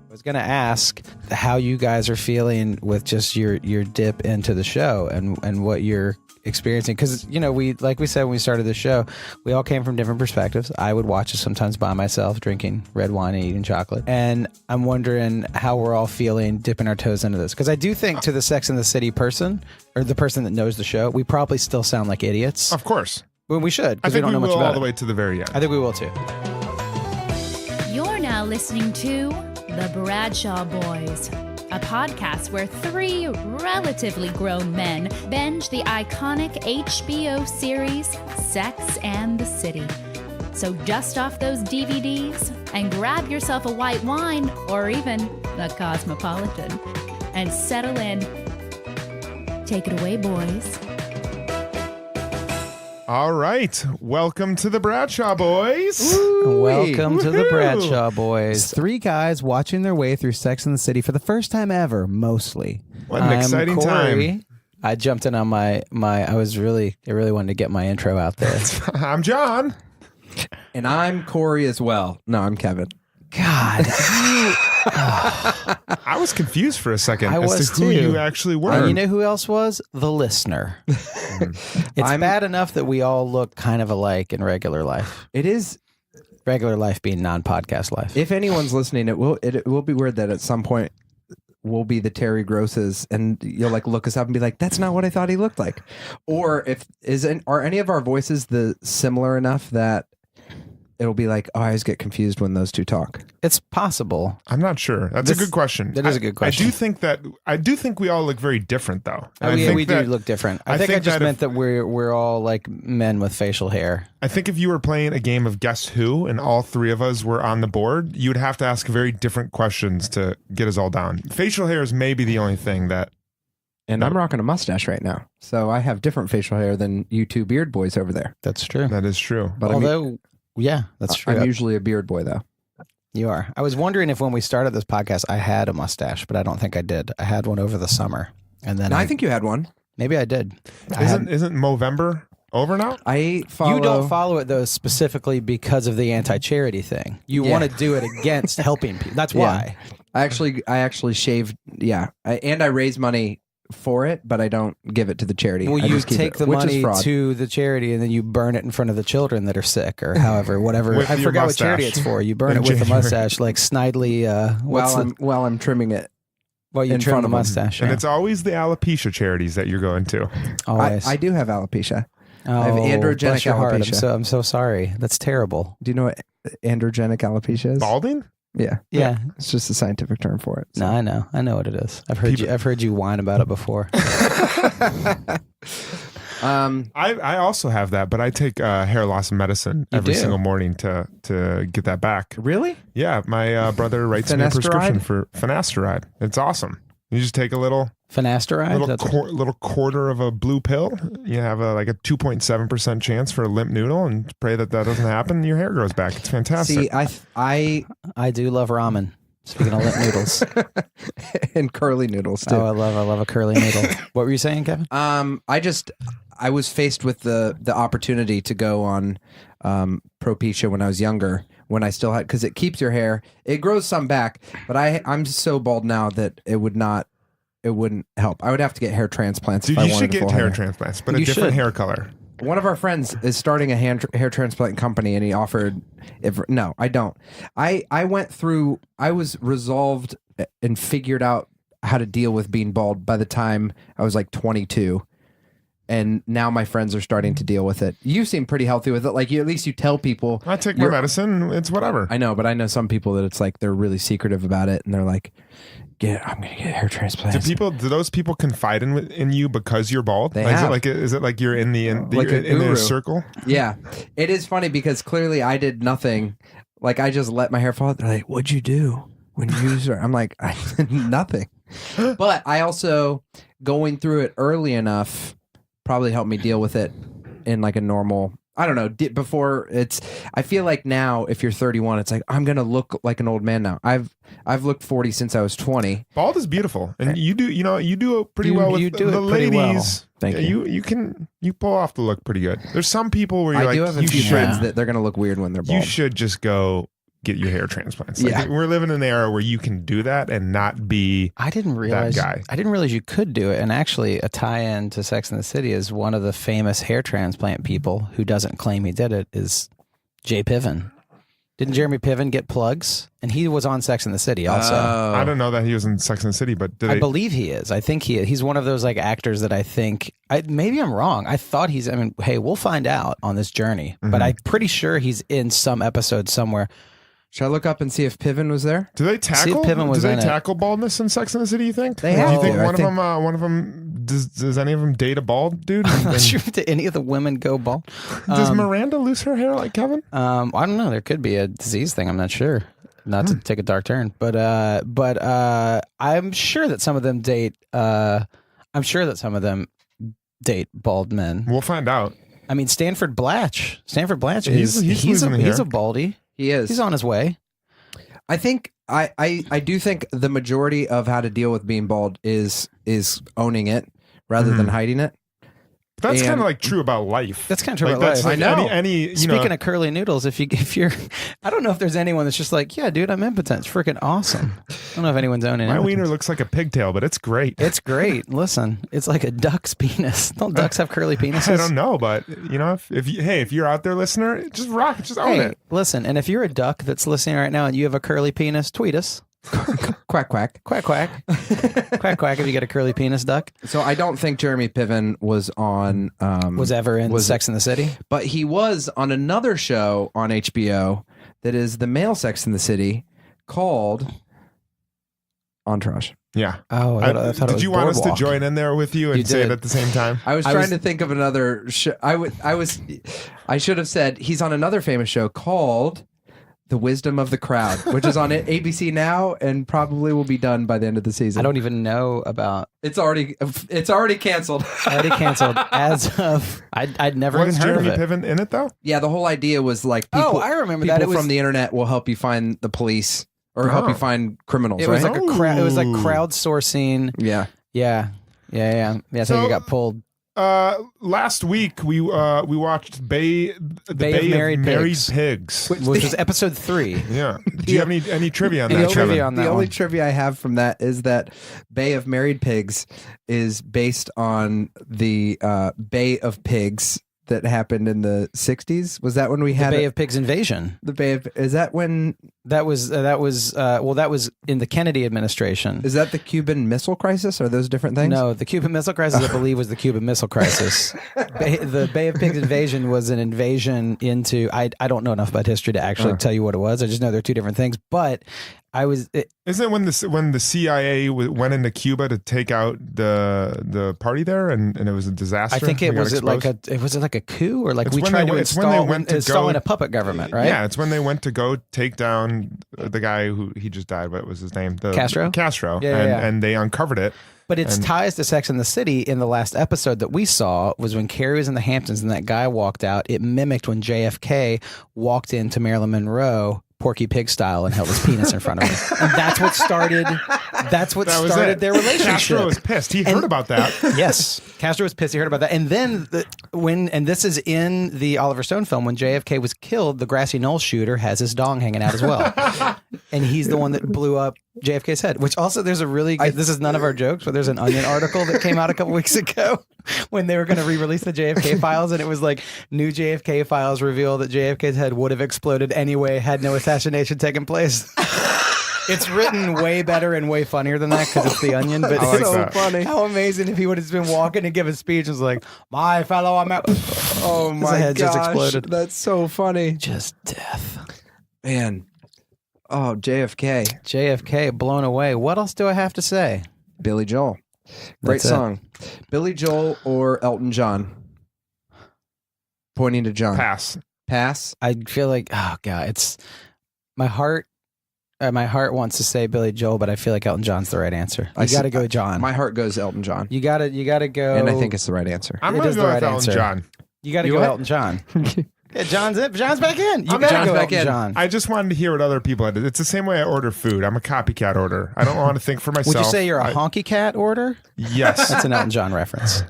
I was going to ask how you guys are feeling with just your dip into the show and what you're experiencing. Because, you know, like we said when we started the show, we all came from different perspectives. I would watch it sometimes by myself, drinking red wine and eating chocolate. And I'm wondering how we're all feeling dipping our toes into this. Because I do think to the Sex and the City person, or the person that knows the show, we probably still sound like idiots. Of course. Well, we should, because we don't know much about it. all the way to the very end. I think we will too. You're now listening to The Bradshaw Boys, a podcast where three relatively grown men binge the iconic HBO series Sex and the City. So dust off those DVDs and grab yourself a white wine or even a Cosmopolitan and settle in. Take it away, boys. All right. Welcome to the Bradshaw Boys. Welcome to the Bradshaw Boys. Three guys watching their way through Sex and the City for the first time ever, mostly. What an exciting Cory. time. I jumped in on I really wanted to get my intro out there. I'm Jon. And I'm Cory as well. No, I'm Kevin. God. I was confused for a second I as was to who too. you actually were. You know who else was? The listener. It's bad enough that we all look kind of alike in regular life. It is. Regular life being non-podcast life. If anyone's listening, it will be weird that at some point we'll be the Terry Grosses and you'll like look us up and be like, that's not what I thought he looked like. Or are any of our voices similar enough that it'll be like, oh, I always get confused when those two talk. It's possible. I'm not sure. That's a good question. That is a good question. I do think we all look very different, though. We do look different. I think I just meant that we're all like men with facial hair. I think if you were playing a game of Guess Who and all three of us were on the board, you'd have to ask very different questions to get us all down. Facial hair is maybe the only thing that... And I'm rocking a mustache right now. So I have different facial hair than you two beard boys over there. That's true. That is true. But yeah, that's true. I'm usually a beard boy, though. You are. I was wondering if when we started this podcast, I had a mustache, but I don't think I did. I had one over the summer, and then I think you had one. Maybe I did. Isn't Movember over now? You don't follow it though specifically because of the anti-charity thing. You want to do it against helping people. That's why. I actually shaved. Yeah, I raise money for it, but I don't give it to the charity. Well, you take the money to the charity and then you burn it in front of the children that are sick or however, whatever. I forgot what charity it's for. You burn it with a mustache, like snidely. While I'm trimming it. Well, you trim the mustache. And it's always the alopecia charities that you're going to. Always. I do have alopecia. I have androgenic alopecia. I'm so sorry. That's terrible. Do you know what androgenic alopecia is? Balding? Yeah. It's just a scientific term for it. So. No, I know what it is. I've heard you whine about it before. I also have that, but I take hair loss medicine every single morning to get that back. Really? Yeah, my brother writes me a prescription for finasteride. It's awesome. You just take a little finasteride, little quarter of a blue pill. You have like a 2.7% chance for a limp noodle, and pray that doesn't happen. Your hair grows back. It's fantastic. See, I do love ramen. Speaking of limp noodles and curly noodles too. Oh, I love a curly noodle. What were you saying, Kevin? I was faced with the opportunity to go on Propecia when I was younger, when I still had, because it keeps your hair, it grows some back, but I'm so bald now that it wouldn't help. I would have to get hair transplants. Dude, if I you wanted should get hair transplants, but a different hair color. One of our friends is starting a hair transplant company, and he offered. No, I don't. I was resolved and figured out how to deal with being bald by the time I was like 22. And now my friends are starting to deal with it. You seem pretty healthy with it. Like at least you tell people. I take my medicine. It's whatever. I know, but I know some people that it's like they're really secretive about it, and they're like, I'm going to get hair transplants. Do those people confide in you because you're bald? They have. Is it like you're in the circle? Yeah. It is funny because clearly I did nothing. Like I just let my hair fall. They're like, what'd you do when you I'm like, I did nothing. But I also, going through it early enough probably helped me deal with it in like a normal, I don't know, before I feel like now if you're 31, it's like, I'm going to look like an old man now. I've looked 40 since I was 20. Bald is beautiful. And you do pretty well with the ladies. Well. Thank you. You pull off the look pretty good. There's some people where you're I do have a few friends that they're going to look weird when they're bald. You should just go get your hair transplants. Like, Yeah. we're living in an era where you can do that and not be I didn't realize that guy. I didn't realize you could do it. And actually, a tie-in to Sex and the City is one of the famous hair transplant people who doesn't claim he did it is Jay Piven. Didn't Jeremy Piven get plugs? And he was on Sex and the City also. I don't know that he was in Sex and the City, but I believe he is. I think he's one of those like actors that I think maybe I'm wrong. I thought he's. I mean, hey, we'll find out on this journey. But I'm pretty sure he's in some episode somewhere. Should I look up and see if Piven was there? do they tackle? Piven was do they in it. tackle baldness in Sex and the City? You think? They Do have you think to. one of them? Does any of them date a bald dude? I'm not And sure if any of the women go bald. does Miranda lose her hair like Kevin? I don't know. There could be a disease thing. I'm not sure. Not to take a dark turn, but I'm sure that some of them date. I'm sure that some of them date bald men. We'll find out. I mean, Stanford Blatch. He's losing the hair. a baldy. He is. He's on his way. I think I do think the majority of how to deal with being bald is owning it rather than hiding it. That's And- kind of like true about life. That's kind of true Like, about that's life. like I know. Any Speaking of curly noodles, if you're, I don't know if there's anyone that's just like, yeah, dude, I'm impotent. It's freaking awesome. I don't know if anyone's owning my impotence. wiener looks like a pigtail, but it's great. It's great. Listen, it's like a duck's penis. Don't ducks have curly penises? I don't know, but if you're out there, listener, just rock it, just own Hey, it. listen, and if you're a duck that's listening right now and you have a curly penis, tweet us. Quack quack. Quack, quack. Quack, quack if you get a curly penis duck. So I don't think Jeremy Piven was on. Was ever in Sex and the City? But he was on another show on HBO that is the male Sex in the City called Entourage. Yeah. Oh, I thought it did was you want us to Boardwalk. join in there with you and You say it did. at the same time? I was I trying was- to think of another show. I should have said he's on another famous show called The Wisdom of the Crowd, which is on ABC now and probably will be done by the end of the season. I don't even know about. It's already canceled. Already canceled as of. I'd never Was even heard Jeremy of it. Piven in it though? Yeah, the whole idea was like people, I remember people that. It was from the internet will help you find the police or help Oh. you find criminals. It was right? like a crowd. It was like Ooh. crowdsourcing. yeah. Yeah. I think So- it got pulled. Last week we watched Bay of Married Pigs. Which was episode 3. Yeah. Do you have any trivia on Any that, trivia Kevin? on that The only one? trivia I have from that is that Bay of Married Pigs is based on the Bay of Pigs that happened in the 60s. Was that when we The had Bay of Pigs invasion. the Bay of? Is that when? That was in the Kennedy administration. Is that the Cuban Missile Crisis? Are those different things? No, the Cuban Missile Crisis, I believe, was the Cuban Missile Crisis. The Bay of Pigs invasion was an invasion into. I don't know enough about history to actually tell you what it was. I just know they're two different things. But Isn't it when the CIA went into Cuba to take out the party there and it was a disaster? I think it We got was like exposed? a coup or like It's we when tried they to went- it's when they install went to installing go- a puppet government, right? Yeah, it's when they went to go take down the guy who he just died. What was his name? Castro? Castro. Yeah, yeah. And they uncovered it. But its And- ties to Sex and the City in the last episode that we saw was when Carrie was in the Hamptons and that guy walked out. It mimicked when JFK walked into Marilyn Monroe, Porky Pig style, and held his penis in front of her. And that's what started. That was it. their relationship. Castro was pissed. He heard about that. Yes, Castro was pissed. He heard about that, and then and this is in the Oliver Stone film when JFK was killed, the grassy knoll shooter has his dong hanging out as well, and he's the one that blew up JFK's head. Which also there's a really good, this is none of our jokes, but there's an Onion article that came out a couple weeks ago when they were going to re-release the JFK files, and it was like new JFK files reveal that JFK's head would have exploded anyway had no assassination taken place. It's written way better and way funnier than that because it's the Onion, but I like it's so that. funny. How amazing if he would have just been walking and give a speech and was like, "My fellow American." Oh His my head gosh, just exploded. That's so funny, Just death. man. Oh, JFK, JFK blown away. What else do I have to say? Billy Joel, great That's it. song. Billy Joel or Elton John? Pointing to John. Pass. I feel like, oh god, it's my heart. My heart wants to say Billy Joel, but I feel like Elton John's the right answer. You got to go John. My heart goes Elton John, You got to go. and I think it's the right answer. I'm It going is to the go right with Elton answer. John. You got to You go what? Elton John. Yeah, John's back in. You got to John's go back Elton in. John. I just wanted to hear what other people had. It's the same way I order food. I'm a copycat order. I don't want to think for myself. Would you say you're a honky cat order? Yes. That's an Elton John reference.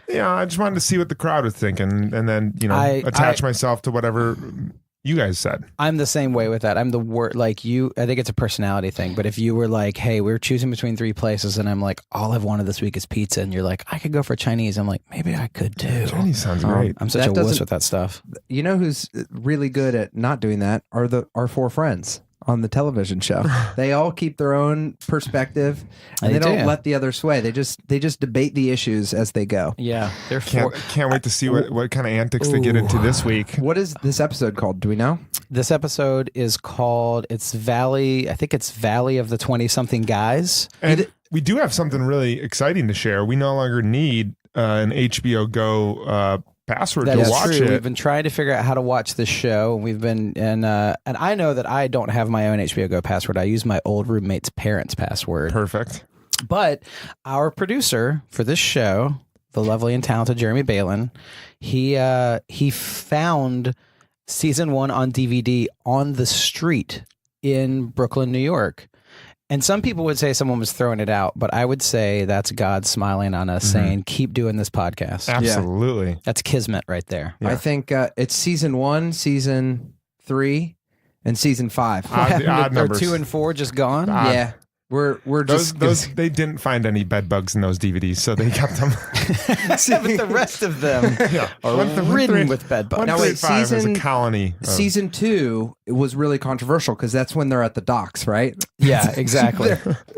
Yeah, I just wanted to see what the crowd was thinking and then, I- attach myself to whatever you guys said. I'm the same way with that. I'm the worst. Like you, I think it's a personality thing. But if you were like, hey, we're choosing between 3 places, and I'm like, all I've wanted this week is pizza, and you're like, I could go for Chinese. I'm like, maybe I could too. Chinese sounds great. I'm such a wuss with that stuff. You know who's really good at not doing that are our 4 friends on the television show. They all keep their own perspective, and they don't let the other sway. They just debate the issues as they go. Yeah, they're can't wait to see what kind of antics they get into this week. What is this episode called? Do we know? This episode is called Valley. I think it's Valley of the 20-something guys. And we do have something really exciting to share. We no longer need an HBO Go password to watch it. We've been trying to figure out how to watch this show. We've been and I know that I don't have my own HBO Go password. I use my old roommate's parents' password. Perfect. But our producer for this show, the lovely and talented Jeremy Balon, he found season 1 on DVD on the street in Brooklyn, New York. And some people would say someone was throwing it out, but I would say that's God smiling on us saying, keep doing this podcast. Absolutely. Yeah. That's kismet right there. Yeah. I think it's season 1, season 3, and season 5. Odd numbers. 2 and 4 just gone? Yeah. We're just those they didn't find any bed bugs in those DVDs, so they kept them. But the rest of them are ridden with bed bugs. Now wait, is a colony. Season 2 was really controversial because that's when they're at the docks, right? Yeah, exactly.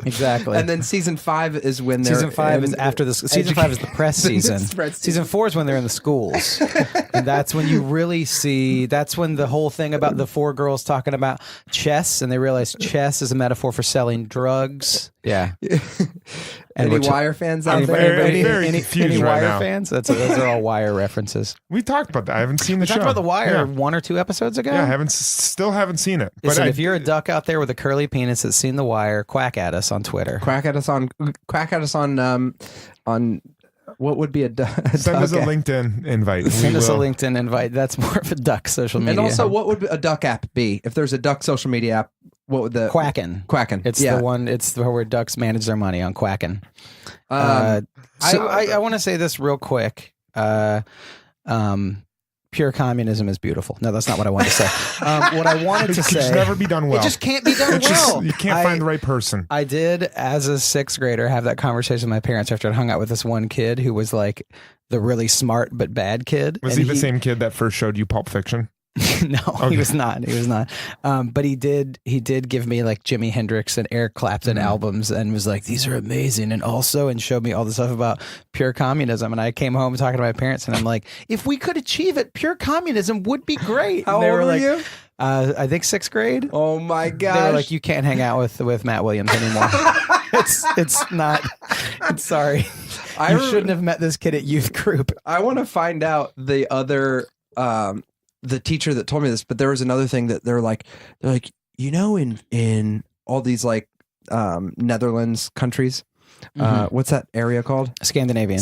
Exactly. And then season 5 is when they're season 5 is after this. Season 5 is the press season. Season 4 is when they're in the schools, and that's when you really see. That's when the whole thing about the 4 girls talking about chess, and they realize chess is a metaphor for selling drugs. Yeah. Any Wire fans out there? Any right Wire now. fans? Those are all Wire references. We talked about that. I haven't seen the show. Talked about the Wire 1 or 2 episodes ago. Yeah, still haven't seen it. Listen, if you're a duck out there with a curly penis that's seen the Wire, quack at us on Twitter. Quack at us on what would be a send us a LinkedIn invite. Send us a LinkedIn invite. That's more of a duck social media. And also, what would a duck app be? If there's a duck social media app, what would the Quackin'? Quackin'. It's the one. It's where ducks manage their money on Quackin'. I want to say this real quick. Pure communism is beautiful. No, that's not what I wanted to say. What I wanted to say, it can never be done well. It just can't be done well. You can't find the right person. I did, as a 6th grader, have that conversation with my parents after I hung out with this one kid who was like the really smart but bad kid. Was he the same kid that first showed you Pulp Fiction? No, okay. He was not. But he did give me like Jimi Hendrix and Eric Clapton albums and was like, these are amazing. And showed me all the stuff about pure communism. And I came home talking to my parents and I'm like, if we could achieve it, pure communism would be great. How old were you? I think 6th grade. Oh my gosh. They were like, you can't hang out with Matt Williams anymore. It's not. It's sorry. You shouldn't have met this kid at youth group. I want to find out the other the teacher that told me this, but there was another thing that they're like, you know, in all these like Netherlands countries, what's that area called? Scandinavian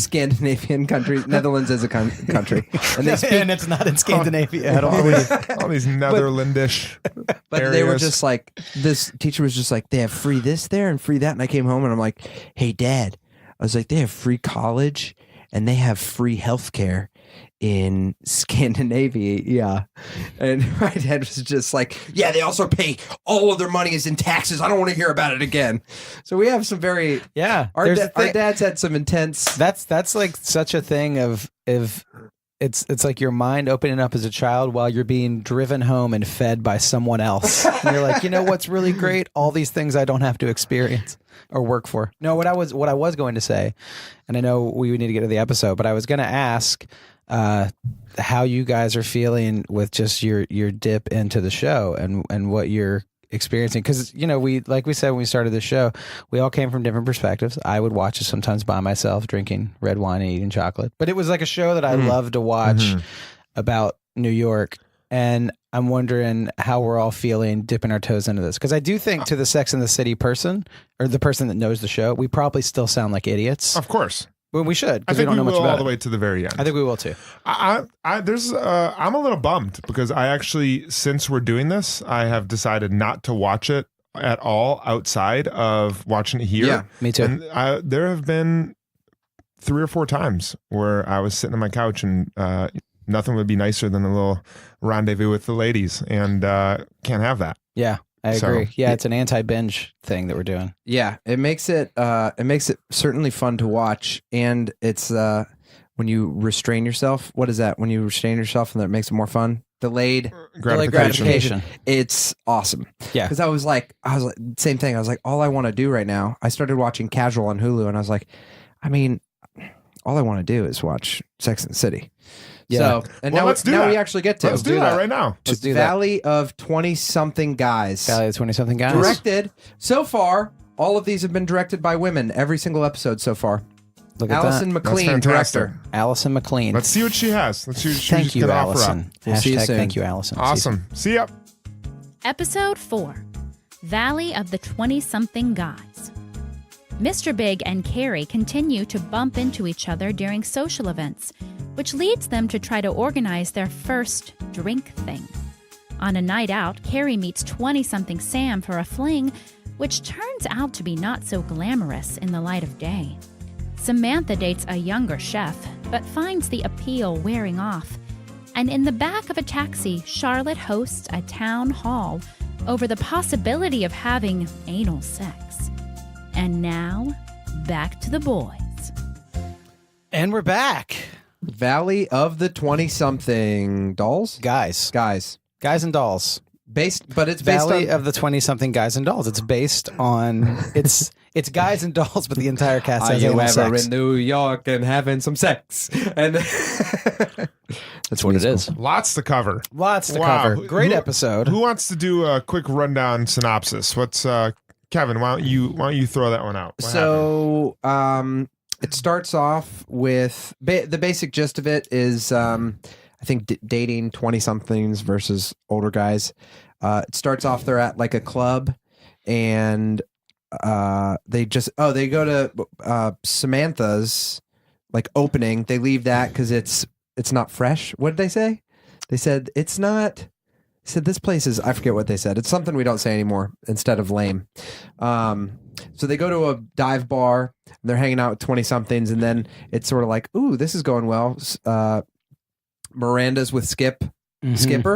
countries. Netherlands is a country, and they speak, and it's not in Scandinavia at all. All these Netherlandish. But areas. they were just like, this teacher was just like, they have free this there and free that, and I came home and I'm like, hey Dad, I was like, they have free college and they have free healthcare in Scandinavia. Yeah. And my dad was just like, yeah, they also pay all of their money is in taxes. I don't want to hear about it again. So we have some very, our dads had some intense. That's like such a thing of it's like your mind opening up as a child while you're being driven home and fed by someone else. And you're like, you know what's really great? All these things I don't have to experience or work for. No, what I was going to say, and I know we need to get to the episode, but I was going to ask how you guys are feeling with just your dip into the show and what you're experiencing, because like we said when we started the show, we all came from different perspectives. I would watch it sometimes by myself, drinking red wine and eating chocolate, but it was like a show that I love to watch about New York, and I'm wondering how we're all feeling dipping our toes into this, because I do think to the Sex and the City person, or the person that knows the show, we probably still sound like idiots. Of course. Well, we should, because we don't know much about all the way to the very end. I think we will too. I'm a little bummed because I actually, since we're doing this, I have decided not to watch it at all outside of watching it here. Yeah, me too. And there have been 3 or 4 times where I was sitting on my couch and nothing would be nicer than a little rendezvous with the ladies, and can't have that. Yeah, I So- agree. Yeah, it's an anti-binge thing that we're doing. Yeah, it makes it certainly fun to watch, and it's when you restrain yourself. What is that? When you restrain yourself, and that makes it more fun. Delayed gratification. It's awesome. Yeah. Because I was like, same thing. I was like, all I want to do right now. I started watching Casual on Hulu, and I was like, I mean, all I want to do is watch Sex and the City. Yeah. So, and Well, now, let's do now that. we actually get to Let's do that right now. Let's do that. Valley of 20-something guys. Valley of 20-something guys. Directed so far. All of these have been directed by women. Every single episode so far. Look at Allison that. McLean, fantastic. director. Allison McLean. Let's see what she has. Let's see what she Thank you, can offer up. Allison. We'll see you Hashtag soon. thank you, Allison. Awesome. See ya. Episode 4 Valley of the 20-something guys. Mr. Big and Carrie continue to bump into each other during social events, which leads them to try to organize their first drink thing. On a night out, Carrie meets 20-something Sam for a fling, which turns out to be not so glamorous in the light of day. Samantha dates a younger chef, but finds the appeal wearing off. And in the back of a taxi, Charlotte hosts a town hall over the possibility of having anal sex. And now, back to the boys. And we're back. Valley of the 20-something dolls? Guys. Guys. Guys and dolls. But it's based Valley on... of the 20-something guys and dolls. It's based on... It's guys and dolls, but the entire cast Are has you anal ever sex. in New York and having some sex? And That's what it is. Lots to cover. Lots to Wow. cover. Great Who- episode. Who wants to do a quick rundown synopsis? What's Kevin? Why don't you throw that one out? What happened? So it starts off with the basic gist of it is I think dating 20-somethings versus older guys. It starts off they're at like a club and they go to Samantha's like opening. They leave that because it's not fresh. What did they say? They said it's not. They said this place is. I forget what they said. It's something we don't say anymore instead of lame. So they go to a dive bar. And they're hanging out with 20-somethings, and then it's sort of like, ooh, this is going well. Miranda's with Skipper. Miranda's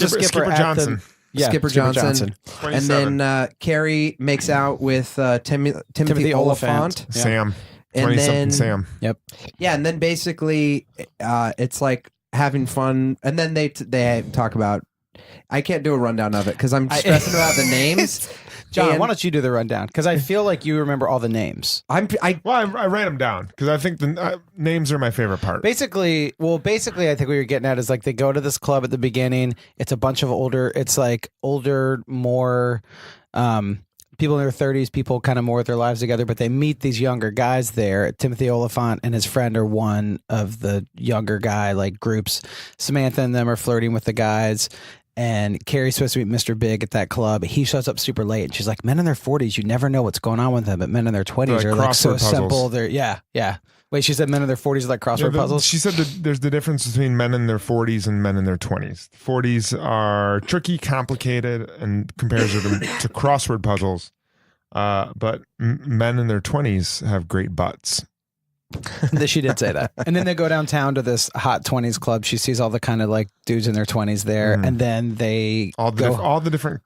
a Skipper at Johnson. Skipper Johnson. And 27. then Carrie makes out with Timothy Oliphant. Yeah. Sam. And 20-something then, Sam. yeah, and then basically it's like having fun. And then they talk about, I can't do a rundown of it because I'm stressing about the names. John, And- why don't you do the rundown? Because I feel like you remember all the names. Well, I write them down because I think the names are my favorite part. Basically, I think what you're getting at is like they go to this club at the beginning. It's a bunch of older, more people in their 30s, people kind of more with their lives together, but they meet these younger guys there. Timothy Oliphant and his friend are one of the younger guy like groups. Samantha and them are flirting with the guys. And Carrie's supposed to meet Mr. Big at that club. He shows up super late, and she's like, "Men in their 40s, you never know what's going on with them. But men in their 20s They're are like like so crossword puzzles. simple. They're yeah. Wait, she said men in their 40s are like crossword puzzles. She said that there's the difference between men in their 40s and men in their 20s. 40s are tricky, complicated, and compares them to crossword puzzles. But men in their 20s have great butts. She did say that. And then they go downtown to this hot 20s club. She sees all the kind of like dudes in their 20s there, and then they all the different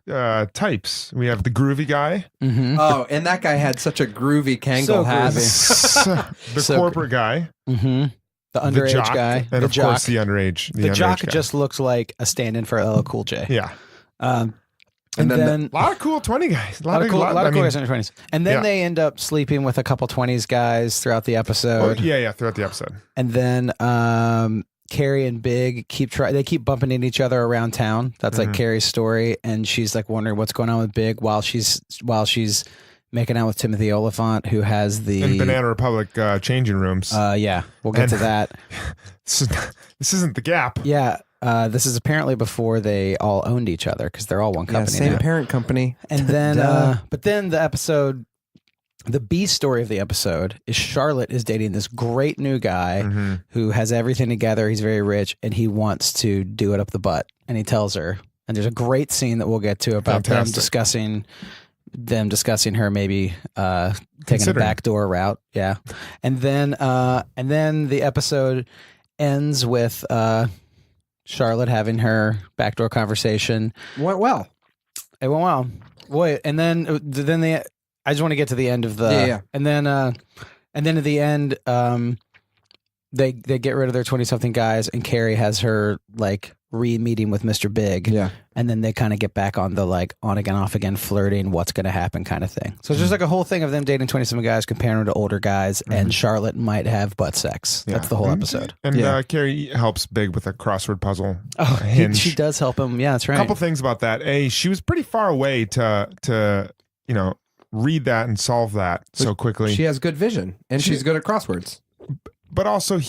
types. We have the groovy guy, Oh, and that guy had such a groovy Kangol So hat. the So corporate guy, the underage the jock, guy, and the of jock. course the underage. The underage jock guy. just looks like a stand-in for LL Cool J. yeah. And then A lot of cool 20 guys. a lot of cool guys in their 20s. And then yeah. they end up sleeping with a couple 20s guys throughout the episode. Throughout the episode. And then Carrie and Big keep bumping into each other around town. That's like Carrie's story, and she's like wondering what's going on with Big while she's making out with Timothy Oliphant, who has the In Banana Republic changing rooms. yeah, we'll get to that. This isn't the Gap. Yeah, this is apparently before they all owned each other because they're all one Yeah, company same now. parent company. And then, Duh. but then the episode, the B story of the episode is Charlotte is dating this great new guy who has everything together. He's very rich and he wants to do it up the butt. And he tells her, and there's a great scene that we'll get to about them discussing her maybe taking a backdoor route. Yeah. And then the episode ends with Charlotte having her backdoor conversation. Went well. It went well. Boy, and then I just want to get to the end of the and then at the end they get rid of their 20-something guys, and Carrie has her like re-meeting with Mr. Big. Yeah. And then they kind of get back on the like on again, off again, flirting, what's going to happen kind of thing. So it's just like a whole thing of them dating 20-something guys, comparing them to older guys, and Charlotte might have butt sex. That's the whole episode. And Carrie helps Big with a crossword puzzle. Oh, hinge. she does help him. Yeah, that's right. A couple things about that. She was pretty far away to read that and solve that so quickly. She has good vision, and she's good at crosswords. But also,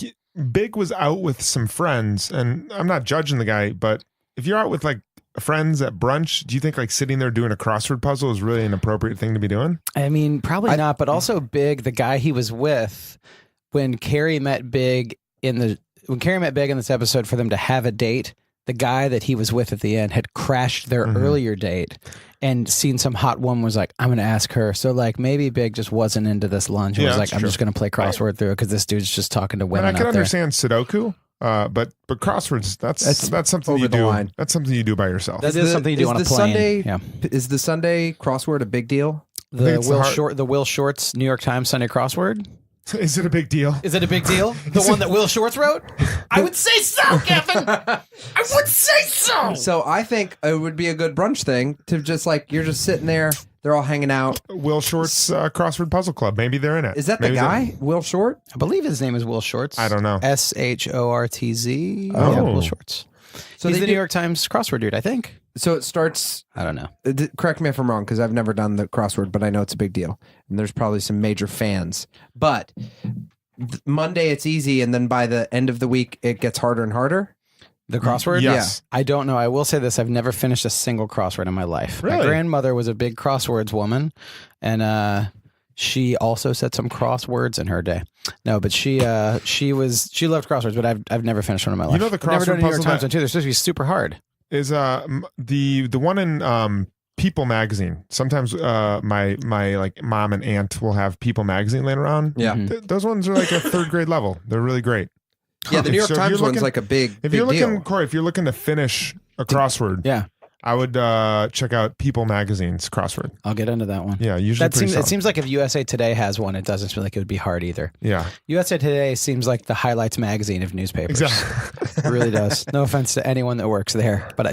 Big was out with some friends, and I'm not judging the guy, but if you're out with like friends at brunch, do you think like sitting there doing a crossword puzzle is really an appropriate thing to be doing? I mean, probably not, but also Big, the guy he was with, when Carrie met Big in this episode for them to have a date, the guy that he was with at the end had crashed their earlier date and seen some hot woman, was like, I'm going to ask her. So like maybe Big just wasn't into this lunch and was like, I'm just going to play crossword through it because this dude's just talking to women. And I can out there. understand Sudoku, but crosswords, that's something over you the do. line. That's something you do by yourself. That is something you do on a plane. Is the Sunday crossword a big deal? The Will Short's New York Times Sunday crossword. Is it a big deal? Is it a big deal? The one that Will Shortz wrote? I would say so, Kevin. I would say so. So I think it would be a good brunch thing to just like, you're just sitting there, they're all hanging out. Will Short's crossword puzzle club. Maybe they're in it. Is that the guy, Will Short? I believe his name is Will Shortz. I don't know. SHORTZ. Oh. Yeah, Will Shortz. So he's the New York Times crossword dude, I think. So it starts. I don't know. Correct me if I'm wrong, because I've never done the crossword, but I know it's a big deal, and there's probably some major fans. But Monday it's easy, and then by the end of the week it gets harder and harder. The crossword? Yes. Yeah. I don't know. I will say this. I've never finished a single crossword in my life. Really? My grandmother was a big crosswords woman, and she also said some crosswords in her day. No, but she loved crosswords, but I've never finished one in my life. You know the I've never done crossword a New York puzzle Times one too. They're supposed to be super hard. Is the one in People magazine. Sometimes my like mom and aunt will have People magazine laying around. Yeah. Those ones are like a third grade level. They're really great. Yeah, the New York So if Times you're one's looking- like a big If you're looking, deal. Corey, if you're looking to finish a crossword, Yeah, I would check out People magazine's crossword. I'll get into that one. Yeah, usually pretty It solid. seems like if USA Today has one, it doesn't feel like it would be hard either. Yeah, USA Today seems like the highlights magazine of newspapers. exactly. It really does. No offense to anyone that works there, but I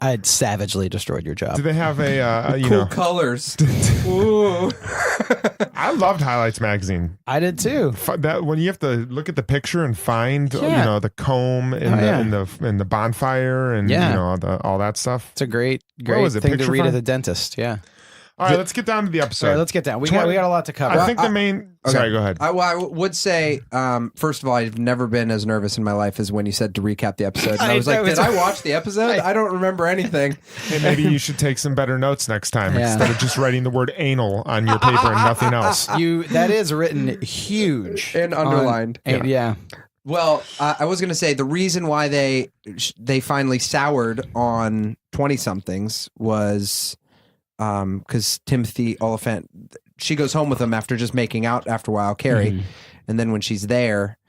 had savagely destroyed your job. Do they have a cool colors. Ooh. I loved Highlights magazine. I did too. That when you have to look at the picture and find Yeah. the comb in the bonfire and all that stuff. It's a great was it, thing to picture read farm? at the dentist. Yeah. All right, let's get down to the episode. All right, let's get down. We got a lot to cover. I think the main. Sorry, go ahead. I would say, first of all, I've never been as nervous in my life as when you said to recap the episode. And I was like, did I watch the episode? I don't remember anything. Hey, maybe you should take some better notes next time Yeah. instead of just writing the word anal on your paper and nothing else. That is written huge And underlined. Yeah. Well, I was going to say the reason why they finally soured on 20-somethings was because Timothy Oliphant, she goes home with him after just making out after a while, Carrie, and then when she's there,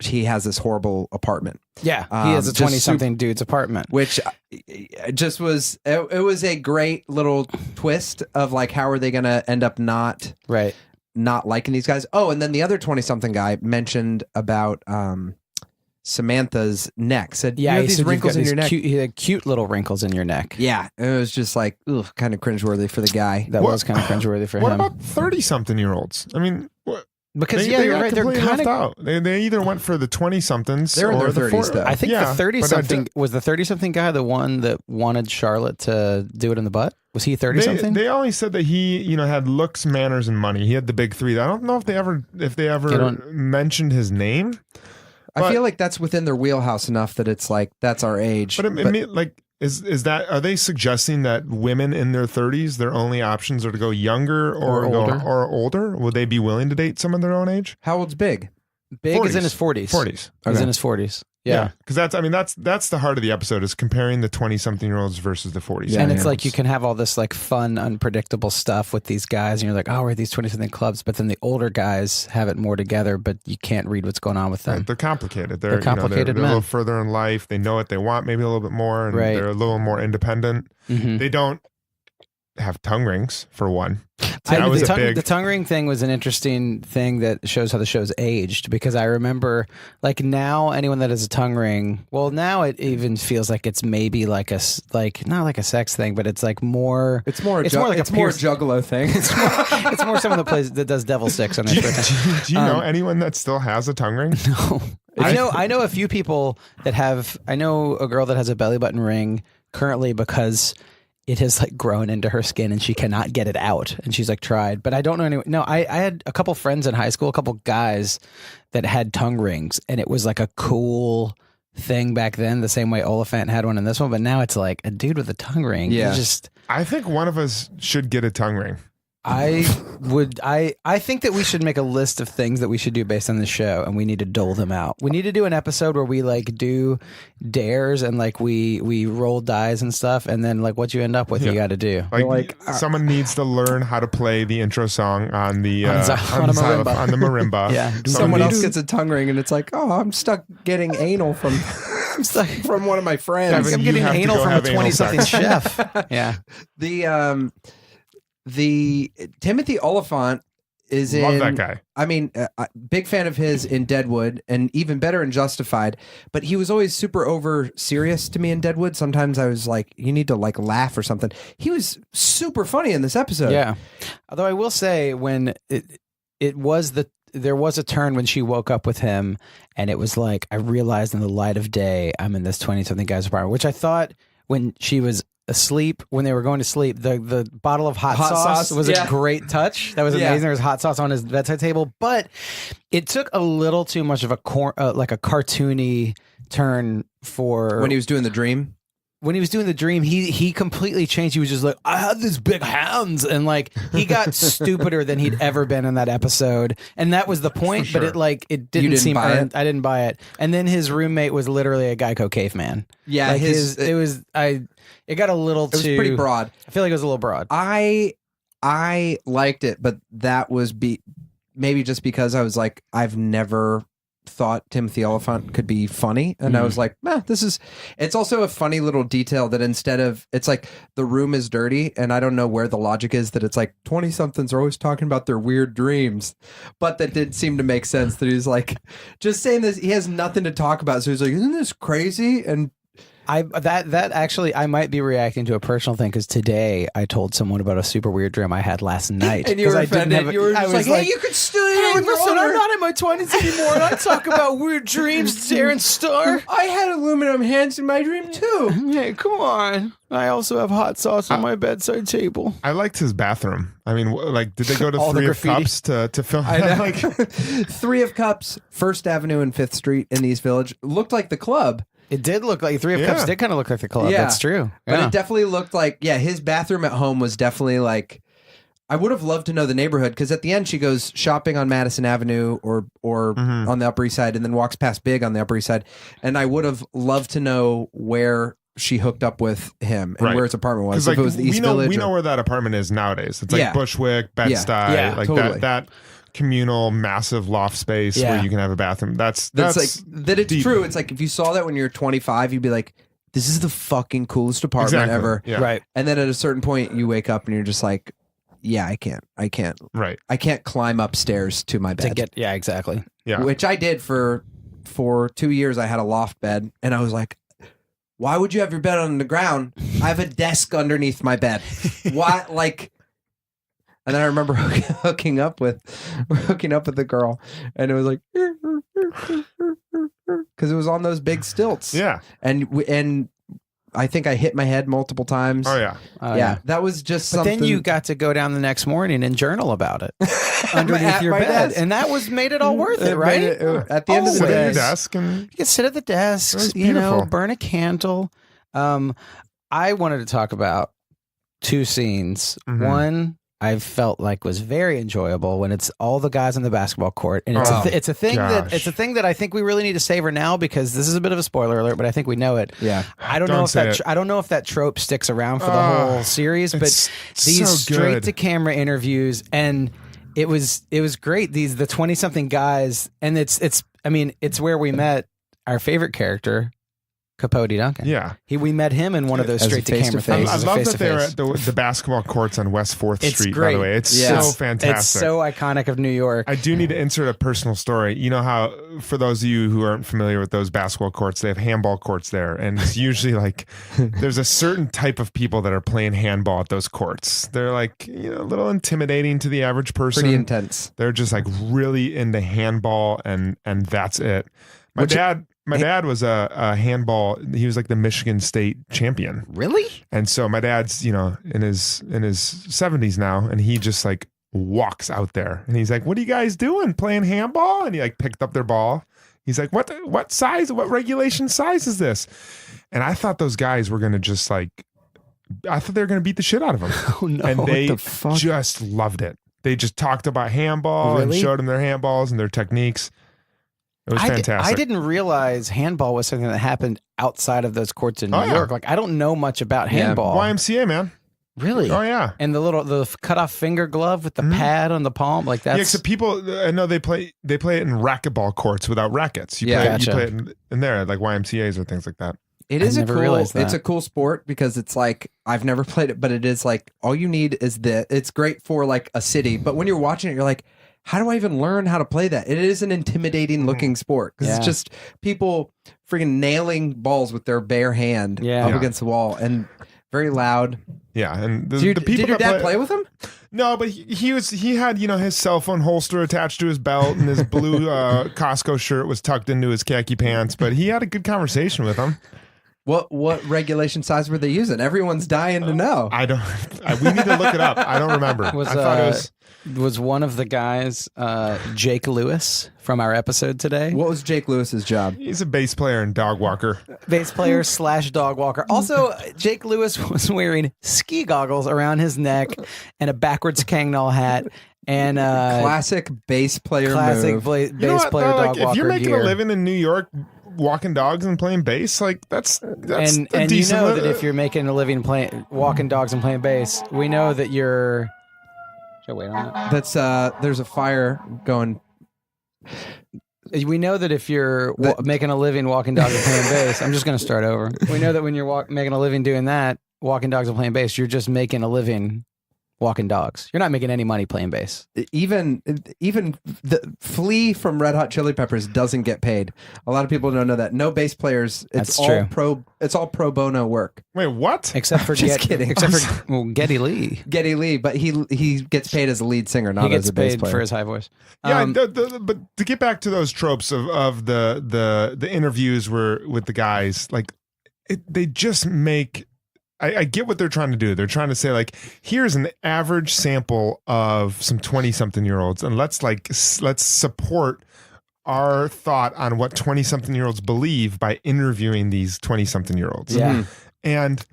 he has this horrible apartment. Yeah, he has a just 20-something dude's apartment. Which just was, it was a great little twist of like, how are they going to end up not liking these guys? Oh, and then the other 20-something guy mentioned about Samantha's neck. Said, Yeah, you he have these said wrinkles in your neck. He had cute little wrinkles in your neck. Yeah, it was just like, ugh, kind of cringeworthy for the guy. That was kind of cringeworthy for What him. about 30-something-year-olds? I mean, Because they you're got right. They're completely kind left of. out. They either went for the 20-somethings They're in or their the 30s though. I think Yeah, the 30-something but was the 30-something guy the one that wanted Charlotte to do it in the butt. Was he 30-something? They only said that he, had looks, manners, and money. He had the big three. I don't know if they ever mentioned his name. I feel like that's within their wheelhouse enough that it's like, that's our age. But is that, are they suggesting that women in their 30s, their only options are to go younger or older? Or older? Would they be willing to date someone their own age? How old's Big? Big is 40s. in his 40s. 40s. He's Okay. in his 40s. Yeah. Because that's the heart of the episode is comparing the 20-something-year-olds versus the 40s. And it's like you can have all this like fun, unpredictable stuff with these guys, and you're like, oh, we're at these 20-something clubs. But then the older guys have it more together, but you can't read what's going on with them. Right, they're complicated. They're complicated they're a men. little further in life. They know what they want, maybe a little bit more, and Right. they're a little more independent. Mhm. They don't have tongue rings, for one. The tongue ring thing was an interesting thing that shows how the show's aged, because I remember like now anyone that has a tongue ring, well, now it even feels like it's maybe like not like a sex thing, but it's like more. It's more like a juggalo thing. It's more someone that does devil sticks on their foot. Do you know anyone that still has a tongue ring? No. I know a few people that have. I know a girl that has a belly button ring currently because it has like grown into her skin and she cannot get it out, and she's like tried, but I don't know anyone. No, I had a couple friends in high school, a couple guys that had tongue rings, and it was like a cool thing back then, the same way Oliphant had one in this one, but now it's like a dude with a tongue ring. Yeah. I think one of us should get a tongue ring. I think that we should make a list of things that we should do based on the show, and we need to dole them out. We need to do an episode where we like do dares and like we roll dice and stuff, and then like what you end up with, you got to do. Like someone needs to learn how to play the intro song on the on the marimba. Yeah. Someone else gets a tongue ring, and it's like, oh, I'm stuck getting anal from from one of my friends. I'm getting anal from a 20-something chef. Yeah. The Timothy Oliphant is Love that guy. I mean, big fan of his in Deadwood, and even better in Justified. But he was always super over serious to me in Deadwood. Sometimes I was like, you need to like laugh or something. He was super funny in this episode. Yeah. Although I will say, when there was a turn when she woke up with him, and it was like, I realized in the light of day, I'm in this 20-something guy's apartment, which I thought when she was asleep, when they were going to sleep, the bottle of hot sauce was a great touch. That was amazing. There was hot sauce on his bedside table, but it took a little too much of like a cartoony turn for when he was doing the dream. When he was doing the dream, he completely changed. He was just like, I had these big hands, and like he got stupider than he'd ever been in that episode, and that was the point. Sure. But it didn't seem earned. I didn't buy it. And then his roommate was literally a Geico caveman. Yeah, like it got a little too. It was pretty broad. I feel like it was a little broad. I liked it, but that was maybe just because I was like, I've never thought Timothy Oliphant could be funny, and I was like, it's also a funny little detail that instead of, it's like the room is dirty, and I don't know where the logic is that it's like 20-somethings are always talking about their weird dreams, but that did seem to make sense that he's like just saying this, he has nothing to talk about, so he's like, isn't this crazy? And that actually, I might be reacting to a personal thing, because today I told someone about a super weird dream I had last night, and you were offended. You were just like, hey, you could still. Hey, listen, I'm not in my 20s anymore, and I talk about weird dreams, Darren Star. I had aluminum hands in my dream too. Hey, come on. I also have hot sauce on my bedside table. I liked his bathroom. I mean, like, did they go to All the 3 of graffiti. Cups to film I know. that? Like, 3 of Cups, 1st Avenue and 5th Street in East Village looked like the club. It did look like 3 of Cups did kind of look like the club. Yeah. That's true. But Yeah. it definitely looked like, his bathroom at home was definitely like, I would have loved to know the neighborhood, because at the end she goes shopping on Madison Avenue or on the Upper East Side, and then walks past Big on the Upper East Side. And I would have loved to know where she hooked up with him and where his apartment was. like, If it was the East Village. we know where that apartment is nowadays. It's like Yeah. Bushwick, Bed-Stuy, like totally. that communal massive loft space where you can have a bathroom. That's like that. It's deep. true. It's like if you saw that when you're 25, you'd be like, "This is the fucking coolest apartment ever." Yeah. Right. And then at a certain point, you wake up and you're just like, "Yeah, I can't. Right. I can't climb upstairs to my bed." Exactly. Yeah. Which I did for 2 years. I had a loft bed, and I was like, "Why would you have your bed on the ground? I have a desk underneath my bed. Why?" Like. And then I remember hooking up with the girl, and it was like, because it was on those big stilts. Yeah. And I think I hit my head multiple times. Oh yeah. Yeah. That was just But something. then you got to go down the next morning and journal about it underneath At your my bed, desk. and that made it all worth it, right? At the end of the Sit at day, your desk and You can sit at the desk, That's beautiful. burn a candle. I wanted to talk about 2 scenes. Mhm. One, I felt like was very enjoyable when it's all the guys on the basketball court, and it's it's a thing that I think we really need to savor now, because this is a bit of a spoiler alert, but I think we know it. Yeah, I don't know if that trope sticks around for the whole series, but these so straight to camera interviews, and it was great. The 20-something guys, and it's where we met our favorite character, Capote Duncan. Yeah. We met him in one of those straight to camera things. I love that they're at the basketball courts on West 4th Street, great. by the way. It's so fantastic. It's so iconic of New York. I do need to insert a personal story. You know how, for those of you who aren't familiar with those basketball courts, they have handball courts there. And it's usually like, there's a certain type of people that are playing handball at those courts. They're like, a little intimidating to the average person. Pretty intense. They're just like really into handball, and that's it. My dad was a handball. He was like the Michigan State champion. Really? And so my dad's, in his 70s now, and he just like walks out there, and he's like, "What are you guys doing? Playing handball?" And he like picked up their ball. He's like, "What size? What regulation size is this?" And I thought those guys were gonna just like, I thought they were gonna beat the shit out of him. Oh no! And they what the fuck? just loved it. They just talked about handball and showed them their handballs and their techniques. It was fantastic. I didn't realize handball was something that happened outside of those courts in New York. Like, I don't know much about handball. YMCA, man. Really? Oh yeah. And the cut off finger glove with the pad on the palm, like that's. Yeah, except people, I know they play it in racquetball courts without rackets. You play it in there, like YMCA's or things like that. It's a cool sport, because it's like, I've never played it, but it is like, all you need is it's great for like a city, but when you're watching it, you're like, how do I even learn how to play that? It is an intimidating looking sport, because it's just people freaking nailing balls with their bare hand up against the wall, and very loud. Yeah, and the people. Did your dad play with him? No, but he had his cell phone holster attached to his belt, and his blue Costco shirt was tucked into his khaki pants. But he had a good conversation with him. What regulation size were they using? Everyone's dying to know. I don't. We need to look it up. I don't remember. I thought it was. Was one of the guys Jake Lewis from our episode today? What was Jake Lewis's job? He's a bass player and dog walker. Bass player / dog walker. Also, Jake Lewis was wearing ski goggles around his neck and a backwards Kangnall hat. And classic bass player move. Bass player dog walker. If you're making gear. a living in New York walking dogs and playing bass, like that's and decent that if you're making a living walking dogs and playing bass, we know that you're. Should I wait on that? That's there's a fire going. We know that if you're making a living walking dogs and playing bass, I'm just going to start over. We know that when you're making a living doing that, walking dogs and playing bass, you're just making a living walking dogs. You're not making any money playing bass. Even the Flea from Red Hot Chili Peppers doesn't get paid. A lot of people don't know that. No bass players. It's all pro bono work. Wait, what? Except for kidding. Except for Geddy Lee. Geddy Lee, but he gets paid as a lead singer, not as a bass player. He gets paid for his high voice. Yeah, but to get back to those tropes of the interviews with the guys, like they just make. I get what they're trying to do. They're trying to say, like, here's an average sample of some 20-something-year-olds, and let's support our thought on what 20-something-year-olds believe by interviewing these 20-something-year-olds. Yeah. And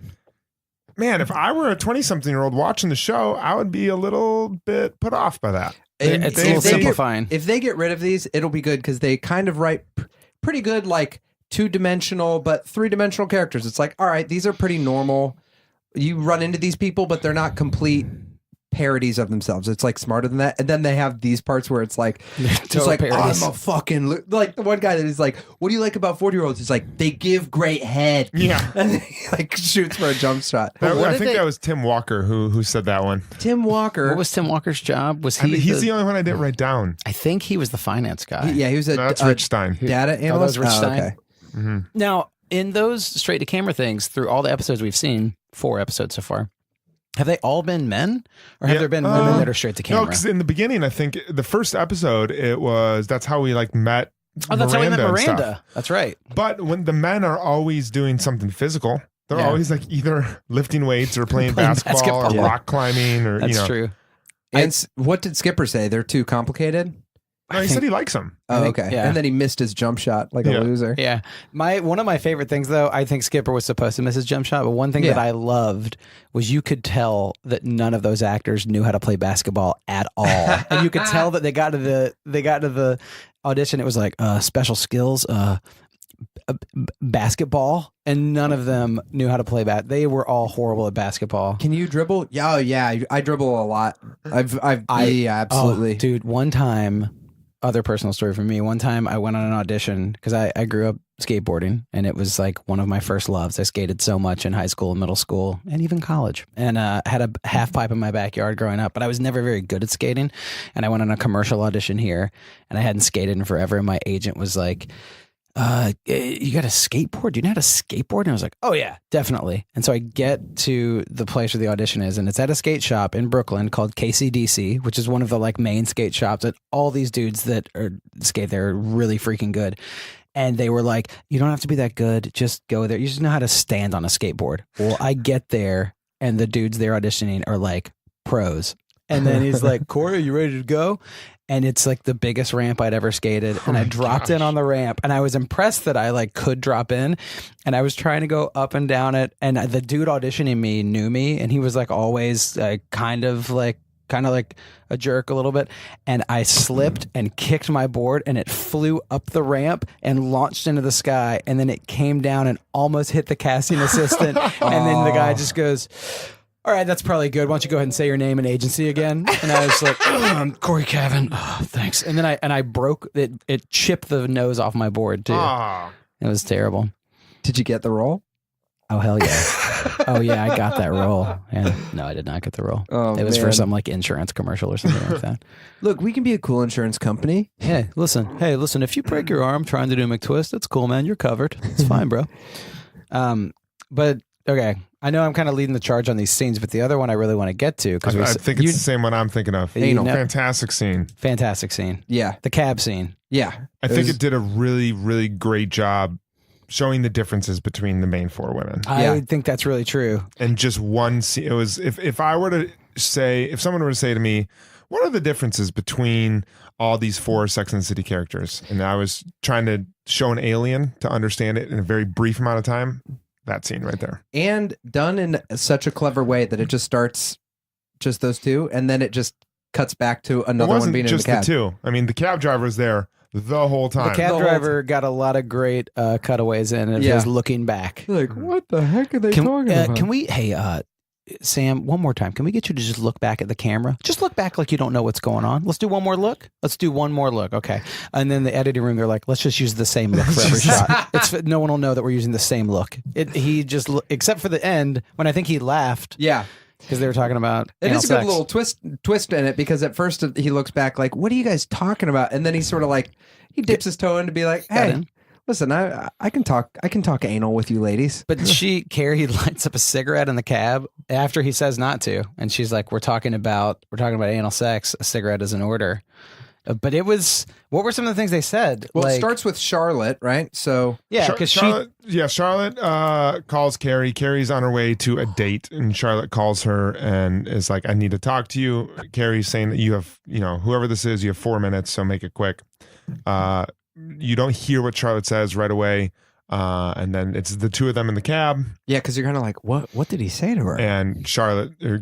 man, if I were a 20-something-year-old watching the show, I would be a little bit put off by that. It's a little simplifying. If they get rid of these, it'll be good, because they kind of write pretty good, like, 2-dimensional but 3-dimensional characters. It's like, all right, these are pretty normal. You run into these people, but they're not complete parodies of themselves. It's like smarter than that. And then they have these parts where it's like, just like, parodies. I'm a fucking, like the one guy that is like, what do you like about 40-year-olds? He's like, they give great head. Yeah. And then he like shoots for a jump shot. I think that was Tim Walker who said that one. Tim Walker. What was Tim Walker's job? Was he? He's the only one I didn't write down. I think he was the finance guy. He was that's Rich Stein. Data analyst. Rich Stein. Okay. Mm-hmm. Now, in those straight to camera things, through all the episodes we've seen, 4 episodes so far, have they all been men, or have there been women that are straight to camera? No, because in the beginning, I think the first episode, that's how we like met. That's how we met Miranda. Stuff. That's right. But when the men are always doing something physical, they're always like either lifting weights or playing basketball or rock climbing, or That's true. And what did Skipper say? They're too complicated. No, he said he likes him. Oh, think- okay. yeah. And then he missed his jump shot like a loser. Yeah. One of my favorite things though, I think Skipper was supposed to miss his jump shot, but one thing Yeah. that I loved was you could tell that none of those actors knew how to play basketball at all. And you could tell that they got to the audition, it was like special skills, basketball, and none of them knew how to play They were all horrible at basketball. Can you dribble? Yeah, I dribble a lot. Yeah, absolutely. Oh, dude, one time, other personal story for me. One time I went on an audition because I grew up skateboarding and it was like one of my first loves. I skated so much in high school and middle school and even college, and had a half pipe in my backyard growing up, but I was never very good at skating. And I went on a commercial audition here and I hadn't skated in forever. And my agent was like, you got a skateboard? Do you know how to skateboard? And I was like, oh yeah, definitely. And so I get to the place where the audition is, and it's at a skate shop in Brooklyn called KCDC, which is one of the like main skate shops, and all these dudes that are skate there are really freaking good. And they were like, you don't have to be that good, just go there. You just know how to stand on a skateboard. Well, I get there and the dudes they're auditioning are like pros. And then he's like, Cory, are you ready to go? And it's like the biggest ramp I'd ever skated. And I dropped in on the ramp and I was impressed that I like could drop in, and I was trying to go up and down it. And the dude auditioning me knew me, and he was like always kind of like a jerk a little bit. And I slipped and kicked my board and it flew up the ramp and launched into the sky. And then it came down and almost hit the casting assistant. And then the guy just goes, all right, that's probably good. Why don't you go ahead and say your name and agency again? And I was like, I'm Cory Cavin. Oh, thanks. And then I broke it. It chipped the nose off my board too. It was terrible. Did you get the role? Oh, hell yeah. Oh, yeah, I got that role. Yeah. No, I did not get the role. Oh, it was man. for some like insurance commercial or something like that. Look, we can be a cool insurance company. Hey, listen, if you break your arm trying to do McTwist, that's cool, man. You're covered. It's fine, bro. But okay, I know I'm kind of leading the charge on these scenes, but the other one I really want to get to, because I think it's the same one I'm thinking of. Anal. Fantastic scene. Fantastic scene. Yeah. The cab scene. Yeah. I think it did a really, really great job showing the differences between the main four women. I think that's really true. And just one scene, it was, if someone were to say to me, what are the differences between all these four Sex and the City characters? And I was trying to show an alien to understand it in a very brief amount of time. That scene right there. And done in such a clever way that it just starts just those two, and then it just cuts back to another one being in the cab. The two. I mean, the cab driver was there the whole time. The cab driver got a lot of great cutaways in of his looking back. Like, what the heck are they talking about? Can we, Sam, one more time, can we get you to just look back at the camera? Just look back like you don't know what's going on. Let's do one more look. Okay. And then the editing room, they're like, let's just use the same look for every shot. No one will know that we're using the same look. Except for the end when I think he laughed. Yeah. Because they were talking about it is a sex. good little twist in it, because at first he looks back like, what are you guys talking about? And then he's sort of like, he dips his toe in to be like, hey, listen, I can talk anal with you ladies. But Carrie lights up a cigarette in the cab after he says not to, and she's like, we're talking about anal sex. A cigarette is an order. But it was, what were some of the things they said? Well, it starts with Charlotte, right? So yeah, because Charlotte calls Carrie. Carrie's on her way to a date, and Charlotte calls her and is like, I need to talk to you. Carrie's saying that you have, whoever this is, you have 4 minutes, so make it quick. You don't hear what Charlotte says right away. And then it's the two of them in the cab. Yeah, because you're kind of like, what did he say to her? And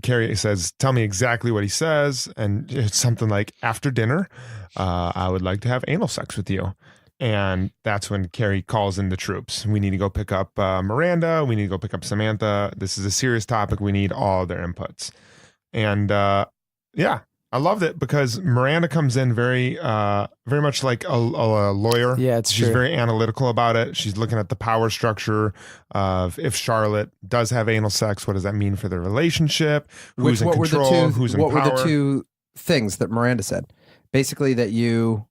Carrie says, tell me exactly what he says. And it's something like, after dinner, I would like to have anal sex with you. And that's when Carrie calls in the troops. We need to go pick up Miranda. We need to go pick up Samantha. This is a serious topic. We need all their inputs. And I loved it because Miranda comes in very much like a lawyer. Yeah, She's true. very analytical about it. She's looking at the power structure of if Charlotte does have anal sex, what does that mean for their relationship? Who's in control? Who's in power? What were the two things that Miranda said? Basically, that you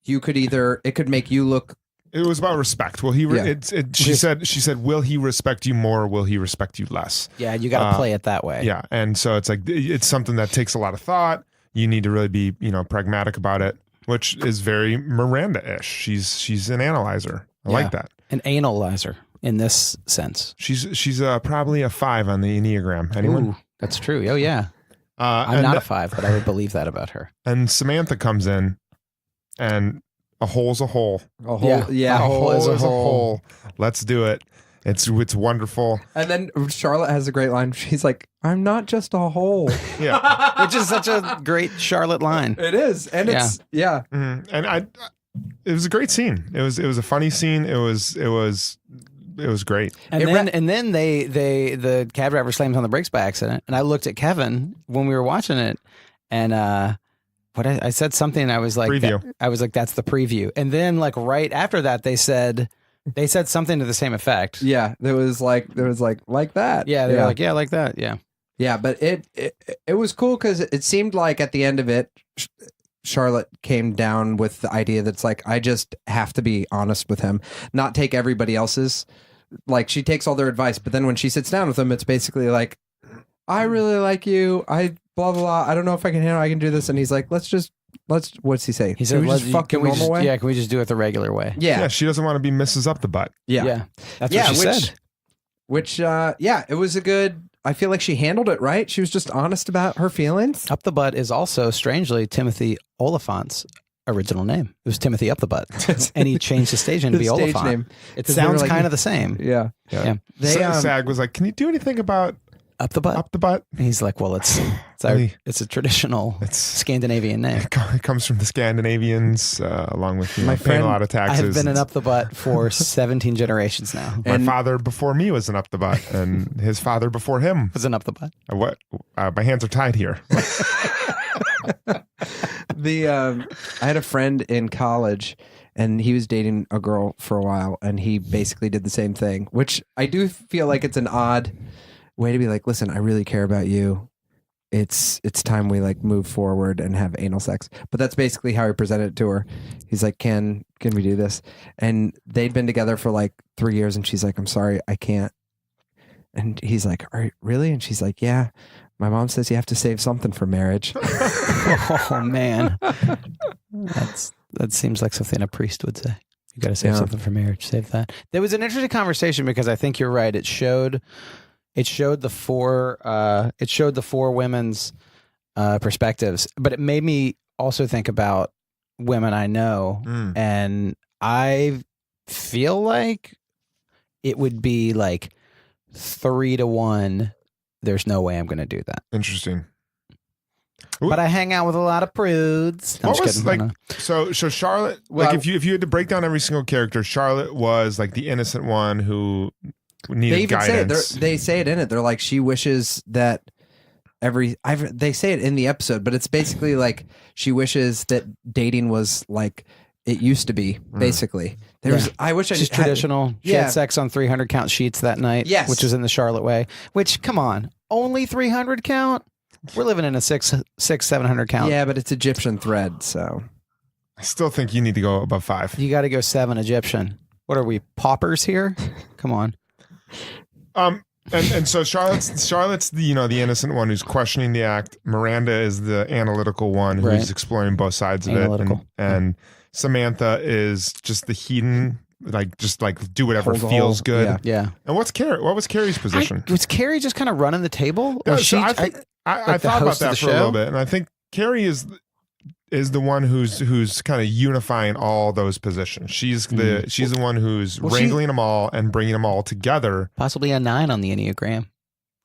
could it could make you look. It was about respect. Well, she said, will he respect you more or will he respect you less? Yeah, you got to play it that way. Yeah. And so it's like, it's something that takes a lot of thought. You need to really be, pragmatic about it, which is very Miranda-ish. She's an analyzer. I like that. An analyzer in this sense. She's probably a 5 on the Enneagram. Anyone? Ooh, that's true. Oh, yeah. I'm not a 5, but I would believe that about her. And Samantha comes in and a hole's a hole. A hole, Yeah. A hole is a is a hole. hole. Let's do it. It's wonderful. And then Charlotte has a great line. She's like, "I'm not just a hole." Yeah. Which is such a great Charlotte line. It is, and it's Mhm. And it was a great scene. It was a funny scene. It was great. And then the cab driver slams on the brakes by accident. And I looked at Kevin when we were watching it, and I said something. And I was like, Preview. I was like, that's the preview. And then like right after that, they said something to the same effect. yeah. There was like that. Yeah, they were like, yeah, like that. Yeah. Yeah, but it was cool because it seemed like at the end of it, Charlotte came down with the idea that's like, I just have to be honest with him, not take everybody else's. Like, she takes all their advice, but then when she sits down with him, it's basically like, I really like you. I blah blah blah. I don't know if I can handle. I can do this, and he's like, let's. What's he say? He said, just fuck the normal way. Yeah, can we just do it the regular way? Yeah, Yeah, she doesn't want to be Mrs. Up the Butt. yeah. That's Yeah, what she said. Which, it was a good. I feel like she handled it right. She was just honest about her feelings. Up the Butt is also strangely Timothy Oliphant's original name. It was Timothy Up the Butt, and he changed his stage name to be His stage Oliphant. name. It 'Cause they were sounds like- kind of the same. Yeah, Yeah. They, SAG was like, can you do anything about Up the Butt. Up the Butt? And he's like, well, it's Hey. a traditional It's Scandinavian name. it comes from the Scandinavians, along with My paying friend- a lot of I taxes. have been an Up the Butt for 17 generations now. My And- father before me was an Up the Butt, and his father before him. Was an Up the Butt. What? My hands are tied here. I had a friend in college, and he was dating a girl for a while, and he basically did the same thing, which I do feel like it's an odd way to be like, listen, I really care about you. It's time we like move forward and have anal sex. But that's basically how he presented it to her. He's like, can we do this? And they'd been together for like 3 years, and she's like, I'm sorry, I can't. And he's like, all right, really? And she's like, yeah. My mom says you have to save something for marriage. Oh man, that seems like something a priest would say. You got to save Yeah. something for marriage. Save that. There was an interesting conversation because I think you're right. It showed the four women's perspectives, but it made me also think about women I know, and I feel like it would be like 3-1. There's no way I'm going to do that. Interesting. But I hang out with a lot of prudes. I'm What just was kidding. like? So Charlotte. Well, like if you had to break down every single character, Charlotte was like the innocent one who needed They even guidance. say it. They say it in it. They're like, she wishes that they say it in the episode, but it's basically like she wishes that dating was like it used to be. Basically, I wish I She's just had- traditional. She Yeah. had sex on 300 count sheets that night. Yes. Which was in the Charlotte way. Which, come on, only 300 count? We're living in a 700 count. Yeah, but it's Egyptian thread, so I still think you need to go above 5. You got to go 7 Egyptian. What are we, paupers here? Come on. And so Charlotte's the the innocent one who's questioning the act. Miranda is the analytical one who's Right. exploring both sides of Analytical. it, and Samantha is just the hedon, just do whatever Hold the feels whole- good. yeah. Yeah. And what was Carrie's position? Was Carrie just kind of running the table? Yeah, Or so she, I I, thought like the about host of that the for a little show? bit, and I think Carrie is the one who's kind of unifying all those positions. She's the one who's wrangling them all and bringing them all together. possibly a 9 on the Enneagram. If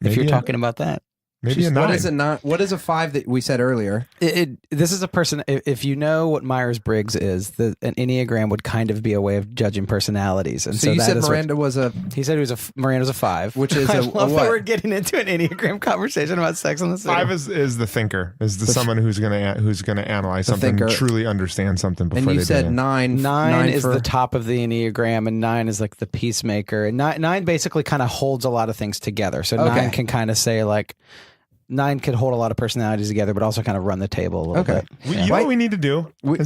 Maybe you're a- talking about that. Maybe a 9. what is it not? What is a 5 that we said earlier? This is a person, if you know what Myers-Briggs is, an Enneagram would kind of be a way of judging personalities. And So you that said is what- Miranda was a he said Miranda's a 5. Which is I a love what? that we're getting into an Enneagram conversation about Sex on the City. 5 is the thinker, is the someone who's gonna analyze The something, thinker. truly understand something before and you they said do it. 9. 9 is for, the top of the Enneagram, and 9 is like the peacemaker. And 9 basically kind of holds a lot of things together. So Okay. 9 can kind of say like 9 could hold a lot of personalities together, but also kind of run the table a little Okay. bit. You know what we need to do? We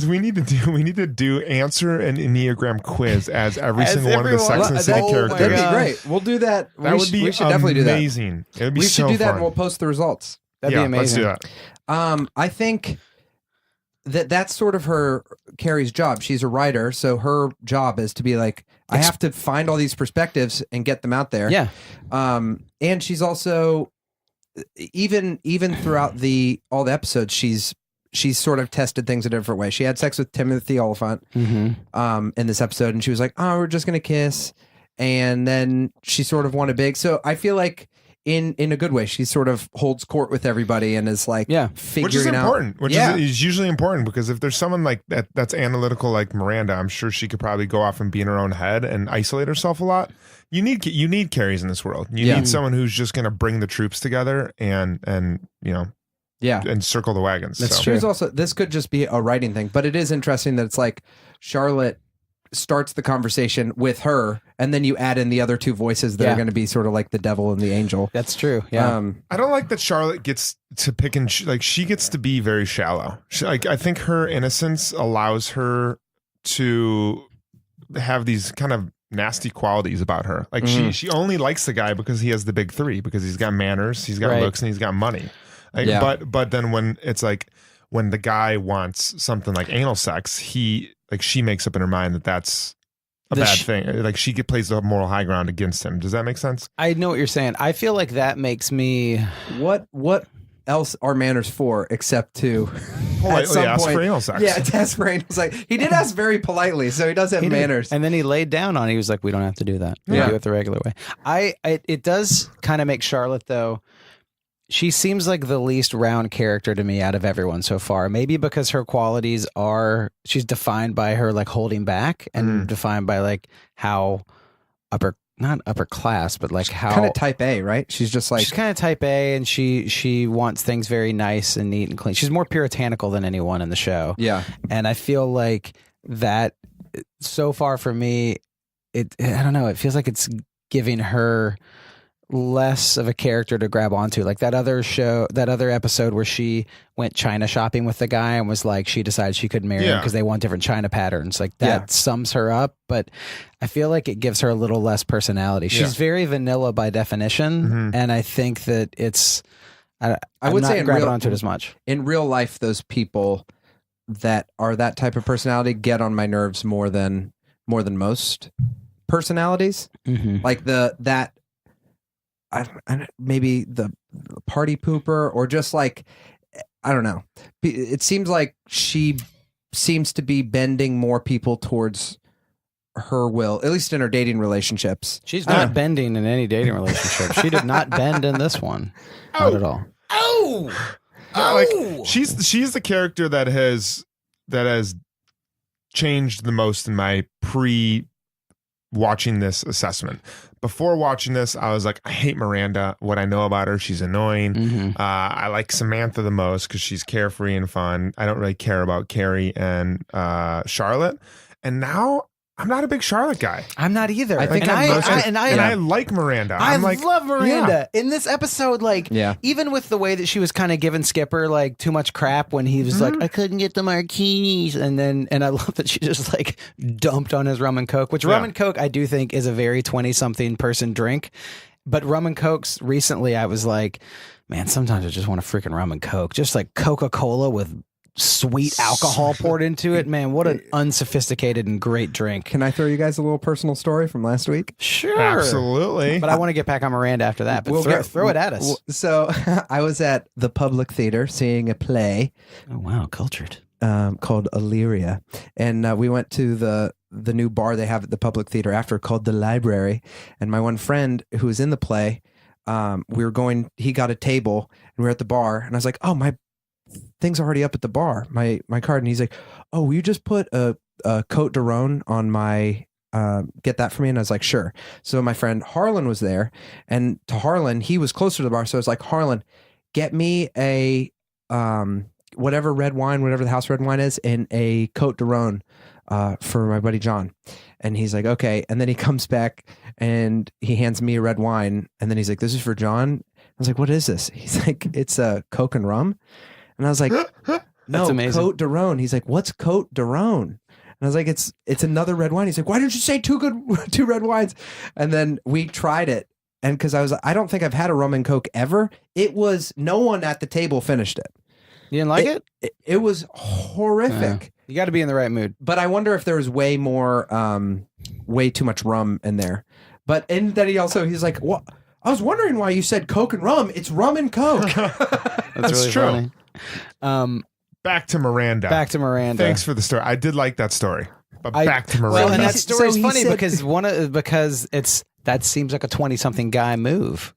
need to do answer an Enneagram quiz as every As single one of the everyone- Sex and the City Oh my characters. That'd God. be great. We'll do that. That would be we should definitely do that. amazing. It would be We so should do that, fun. and we'll post the results. That'd yeah, be amazing. let's do that. I think that's sort of Carrie's job. She's a writer, so her job is to be like, I have to find all these perspectives and get them out there. Yeah. And she's also even throughout all the episodes, she's she's sort of tested things a different way. She had sex with Timothy Oliphant in this episode, and she was like, "Oh, we're just gonna kiss," and then she sort of won a big. So I feel like in a good way, she sort of holds court with everybody and is like, figuring which is important. out. Which is usually important because if there's someone like that's analytical like Miranda, I'm sure she could probably go off and be in her own head and isolate herself a lot. You need carries in this world. You need someone who's just going to bring the troops together and and circle the wagons. That's true. Here's also, this could just be a writing thing, but it is interesting that it's like Charlotte starts the conversation with her, and then you add in the other two voices that are going to be sort of like the devil and the angel. That's true. Yeah. I don't like that Charlotte gets to pick and she gets to be very shallow. I think her innocence allows her to have these kind of nasty qualities about her. Like she only likes the guy because he has the big three, because he's got manners, he's got looks, and he's got money. But then when it's like when the guy wants something like anal sex, she makes up in her mind that that's a bad thing. Like she plays the moral high ground against him. Does that make sense? I know what you're saying. I feel like that makes me. What else are manners for except to ask for anal sex? Yeah, test for anal sex. He did ask very politely, so he does have manners. And then he laid down on it. He was like, "We don't have to do that. We do it the regular way." It does kind of make Charlotte though. She seems like the least round character to me out of everyone so far. Maybe because her qualities she's defined by her like holding back and defined by like how not upper class, but like how kind of type A, right? She's just like, she's kind of type A, and she wants things very nice and neat and clean. She's more puritanical than anyone in the show. Yeah. And I feel like that so far for me, I don't know, it feels like it's giving her less of a character to grab onto. Like that other episode where she went China shopping with the guy and was like, she decided she couldn't marry him because they want different China patterns. Like that sums her up, but I feel like it gives her a little less personality. She's very vanilla by definition, and I think that it's I would say grabbing onto it as much. In real life, those people that are that type of personality get on my nerves more than most personalities. Like maybe the party pooper, or just like, I don't know. It seems like she seems to be bending more people towards her will, at least in her dating relationships. She's not bending in any dating relationship. She did not bend in this one. Not at all. Like she's the character that has changed the most in my watching this assessment. Before watching this, I was like, I hate Miranda. What I know about her, she's annoying. I like Samantha the most because she's carefree and fun. I don't really care about Carrie and Charlotte. And now I'm not a big Charlotte guy. I'm not either. I think I like Miranda. I love Miranda. In this episode, even with the way that she was kind of giving Skipper like too much crap when he was like, I couldn't get the martinis, and I love that she just like dumped on his rum and coke, which rum and coke I do think is a very 20-something person drink. But rum and cokes recently, I was like, man, sometimes I just want a freaking rum and coke, just like Coca-Cola with sweet alcohol poured into it. Man, what an unsophisticated and great drink. Can I throw you guys a little personal story from last week? Sure. Absolutely. But I want to get back on Miranda after that. But throw it at us. So I was at the Public Theater seeing a play. Oh, wow. Cultured. Called Illyria. And we went to the new bar they have at the Public Theater after, called The Library. And my one friend who was in the play, he got a table and we were at the bar. And I was like, oh, my thing's already up at the bar, my card. And he's like, oh, will you just put a Cote de Rhone on my get that for me? And I was like, sure. So my friend Harlan was there, and to Harlan, he was closer to the bar, so I was like, Harlan, get me a whatever red wine, whatever the house red wine is, and a Cote de Rhone for my buddy John. And he's like, okay. And then he comes back and he hands me a red wine, and then he's like, this is for John. I was like, what is this? He's like, it's a Coke and rum. And I was like, no, Cote de Rhone. He's like, what's Cote de Rhone? And I was like, it's another red wine. He's like, why didn't you say two red wines? And then we tried it. And because I don't think I've had a rum and Coke ever. It was, no one at the table finished it. You didn't like it? It was horrific. You got to be in the right mood. But I wonder if there was way too much rum in there. And then he's like, what? I was wondering why you said Coke and rum. It's rum and Coke. That's really true. funny. back to Miranda. Back to Miranda. Thanks for the story. I did like that story. But back to Miranda. Well, and that story is So he funny said- because that seems like a 20-something guy move.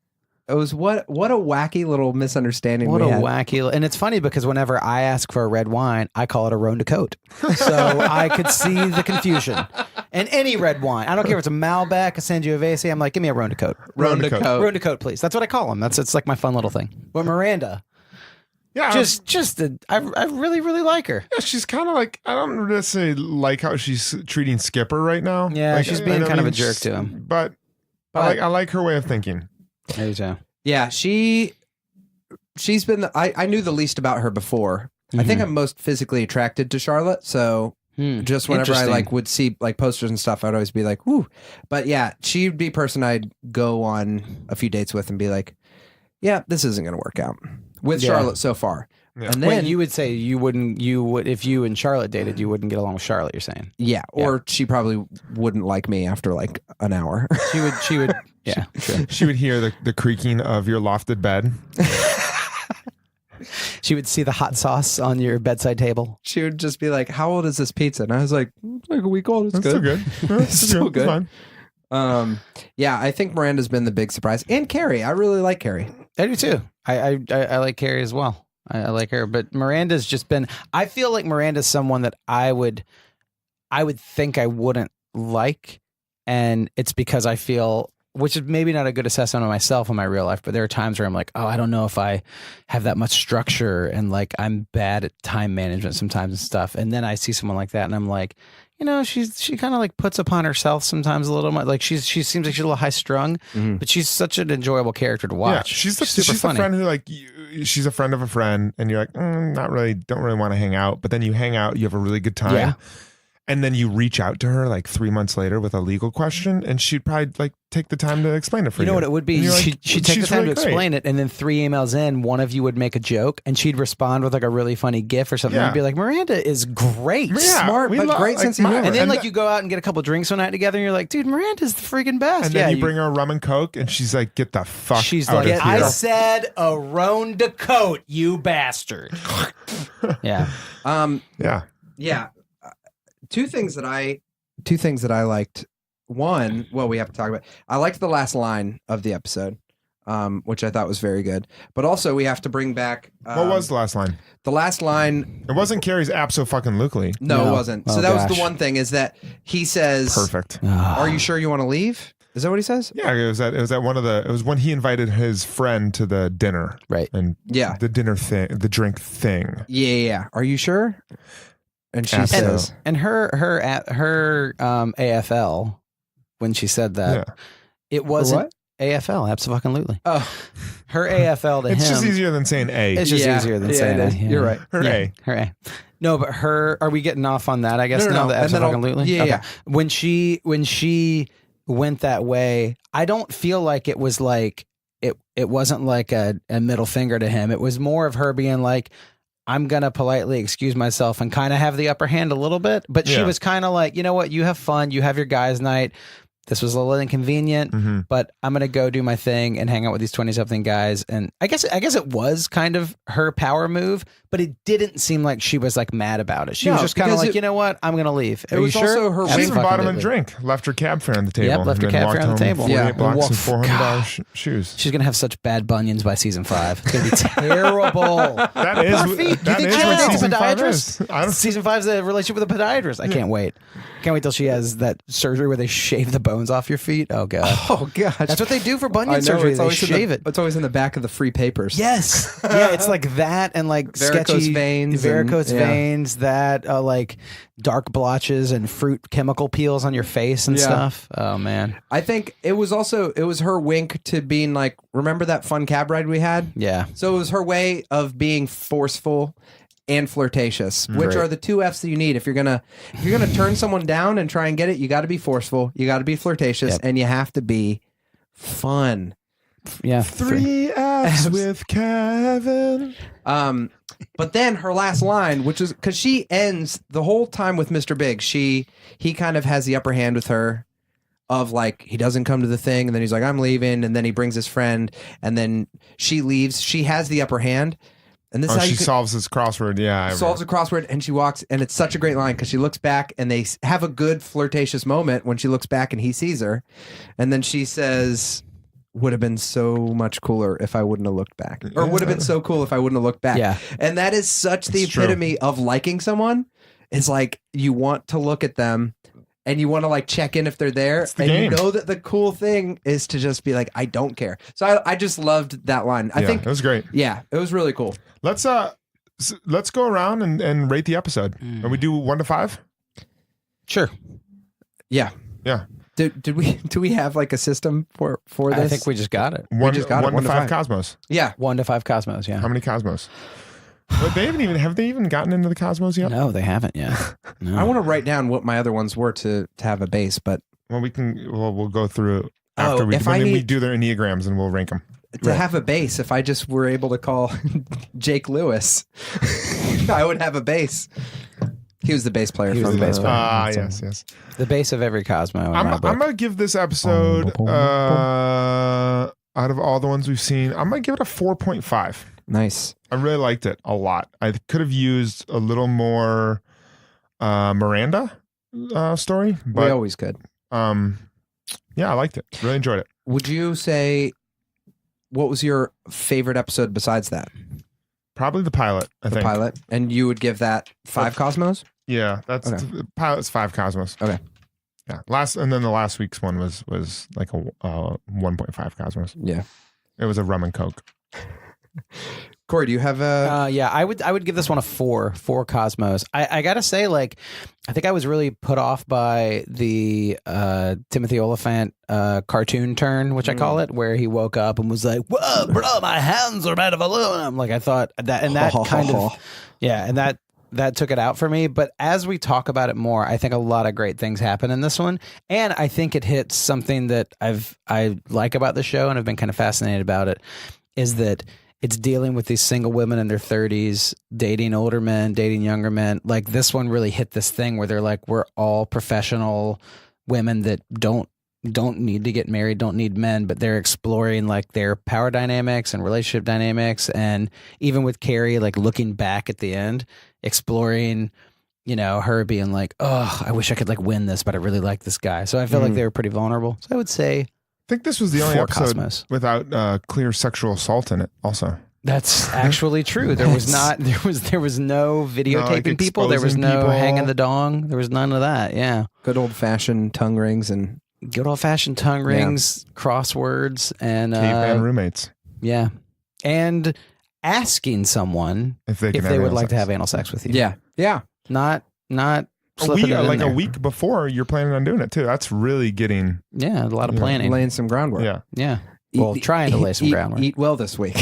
It was what a wacky little misunderstanding. What we a had. wacky, and it's funny because whenever I ask for a red wine, I call it a Rhone de Cote. So I could see the confusion. And any red wine, I don't care if it's a Malbec, a Sangiovese, I'm like, give me a Rhone de Cote. Rhone de Cote. Rhone de Cote, please. That's what I call them. It's like my fun little thing. But Miranda, Yeah, I really, really like her. yeah, she's kind of like, I don't necessarily like how she's treating Skipper right now. Yeah, Like, she's I being kind of a mean, jerk to him. But I like her way of thinking. There you go. Yeah, she's been. I knew the least about her before. I think I'm most physically attracted to Charlotte. So just whenever I Interesting. would see posters and stuff, I'd always be like, "Woo!" But yeah, she'd be a person I'd go on a few dates with and be like, "Yeah, this isn't going to work out with Yeah. Charlotte so far." Yeah. And then Wait, you would say you would if you and Charlotte dated, you wouldn't get along with Charlotte, you're saying? yeah, or she probably wouldn't like me after like an hour. She would yeah, true. She would hear the creaking of your lofted bed. She would see the hot sauce on your bedside table. She would just be like, "How old is this pizza?" And I was like, "Like a week old. It's That's good." still good. It's Still It's good. fine. Yeah, I think Miranda's been the big surprise, and Carrie. I really like Carrie. I do too. I like Carrie as well. I like her, but Miranda's just been. I feel like Miranda's someone that I would think I wouldn't like, and it's because I feel, which is maybe not a good assessment of myself in my real life, but there are times where I'm like, oh, I don't know if I have that much structure, and like I'm bad at time management sometimes and stuff. And then I see someone like that, and I'm like, you know, she kind of like puts upon herself sometimes a little much. Like she seems like she's a little high strung, but she's such an enjoyable character to watch. Yeah, she's the super funny. friend who like she's a friend of a friend, and you're like, not really, don't really want to hang out. But then you hang out, you have a really good time, Yeah. and then you reach out to her like 3 months later with a legal question, and she'd probably like take the time to explain it for you. You know what it would be? And you're like, She'd take the she's time really to great. explain it, and then 3 emails in, one of you would make a joke, and she'd respond with like a really funny GIF or something. Yeah. I'd be like, Miranda is great. Yeah, Smart, we but love- great like, sense of humor. And then and like the- you go out and get a couple drinks one night together, and you're like, dude, Miranda's the freaking best. And then yeah, you bring her a rum and coke, and she's like, "Get the fuck She's out like, of I here!" said a Rhone de Cote, you bastard. Yeah. Yeah, Yeah. Two things that I liked. One, well, we have to talk about. I liked the last line of the episode, which I thought was very good. But also, we have to bring back. what was the last line? the last line? It wasn't Carrie's abso-fucking-lutely. No, it No. wasn't. Oh, So that was gosh. the one thing is that he says, Perfect. "Are you sure you want to leave?" Is that what he says? Yeah, it was when he invited his friend to the dinner. Right. And Yeah. the dinner thing, the drink thing. Yeah. Are you sure? And she Absolutely. says, And her AFL, when she said that, Yeah. it wasn't what? AFL, absolutely. "Oh, Her AFL to It's him. just easier than saying A. It's just Yeah. easier than Yeah, saying it is. that. Yeah. You're right. Her Yeah, A. Her A. No, but her. Are we getting off on that? I guess No, now no. that And then I'll- absolutely. yeah, yeah. When she went that way, I don't feel like it was like it wasn't like a middle finger to him. It was more of her being like, I'm gonna politely excuse myself and kind of have the upper hand a little bit. But she Yeah. was kind of like, you know what, you have fun, you have your guys' night. This was a little inconvenient, Mhm. but I'm gonna go do my thing and hang out with these 20-something guys. And I guess it was kind of her power move, but it didn't seem like she was like mad about it. She No, was just kind of because like, it- you know what, I'm gonna leave. it Are was you sure? also her She even bought him a Abso-fucking-lutely. drink, left her cab fare on the table. Yep, left her and then cab walked fare on the home table. 48 Yeah. blocks Walked- and $400 shoes. She's gonna have such bad bunions by season 5. It's gonna be terrible. That is Her feet. Do you that think is she what dates a season 5 podiatrist? is. I don't Season 5's a relationship with a podiatrist. I can't wait. Can't wait till she has that surgery where they shave the bones off your feet. Oh god. oh gosh, That's what they do for I bunion know, surgery. it's They always shave it. It's always in the back of the free papers. Yes. Yeah, it's like that and like Varicose sketchy veins varicose and- yeah. veins, that like dark blotches and fruit chemical peels on your face and Yeah. stuff. Oh man. I think it was her wink to being like, remember that fun cab ride we had? Yeah. So it was her way of being forceful and flirtatious, which Right. are the two F's that you need. If you're gonna turn someone down and try and get it, you got to be forceful, you got to be flirtatious, Yep. and you have to be fun. Yeah. 3 F's with Kevin. But then her last line, which is because she ends the whole time with Mr. Big, he kind of has the upper hand with her. Of like, he doesn't come to the thing, and then he's like, I'm leaving, and then he brings his friend, and then she leaves. She has the upper hand. And this is how she you could, solves this crossword. Yeah. solves a crossword, and she walks, and it's such a great line because she looks back, and they have a good flirtatious moment when she looks back and he sees her, and then she says, "Would have been so much cooler if I wouldn't have looked back," or "Would have been so cool if I wouldn't have looked back." Yeah. And that is such the It's true. epitome of liking someone. It's like you want to look at them. And you want to like check in if they're there, the and game. you know that the cool thing is to just be like, I don't care. So I just loved that line. I think it was great. yeah, it was really cool. Let's go around and rate the episode. And we do 1 to 5. Sure. Yeah. Yeah. Do we have like a system for this? I think we just got it. One, just got it, 1 to 5 5. cosmos. Yeah. 1 to 5 cosmos. Yeah. How many cosmos? But they have they even gotten into the cosmos yet? No, they haven't yet. No. I want to write down what my other ones were to have a base, but Well, we'll go through after we if I we need- do their enneagrams and we'll rank them. to have a base, if I just were able to call Jake Lewis, I would have a base. He was the bass player. He was from the bass player. Yes. The base of every Cosmo. In I'm my book. gonna give this episode out of all the ones we've seen, I'm gonna give it a 4.5. Nice. I really liked it a lot. I could have used a little more Miranda story, We but always could. yeah, I liked it. Really enjoyed it. Would you say what was your favorite episode besides that? Probably the pilot. I The think. pilot, and you would give that 5 cosmos. Yeah, that's Okay. the pilot's 5 cosmos. Okay. Yeah. And then the last week's one was like a 1.5 cosmos. Yeah. It was a rum and coke. Cory, do you have a? Yeah, I would give this one a 4 Cosmos. I gotta say, like, I think I was really put off by the Timothy Oliphant cartoon turn, which I call it, where he woke up and was like, "Whoa, bro, my hands are made of aluminum." Like I thought that, and that kind of, yeah, and that took it out for me. But as we talk about it more, I think a lot of great things happen in this one, and I think it hits something that I like about the show, and I've been kind of fascinated about it, is that it's dealing with these single women in their 30s, dating older men, dating younger men. Like this one really hit this thing where they're like, we're all professional women that don't need to get married, don't need men, but they're exploring like their power dynamics and relationship dynamics. And even with Carrie, like looking back at the end, exploring, you know, her being like, oh, I wish I could like win this, but I really like this guy. So I feel like they were pretty vulnerable. So I would say I think this was the only 4 episode Cosmos. without clear sexual assault in it. Also, That's actually true. There was not. There was no videotaping people. There was exposing no people. hanging the dong. There was none of that. Yeah, Good old fashioned tongue rings and good old fashioned tongue rings, crosswords, and caveman roommates. yeah, and asking someone If they if can they would anal like to sex. have anal sex with you. yeah. not a slipping week, it in like there. a week before you're planning on doing it too. That's really getting Yeah, a lot of Yeah. planning. Laying some groundwork. yeah. Yeah. Well, trying to lay some groundwork. Eat well this week.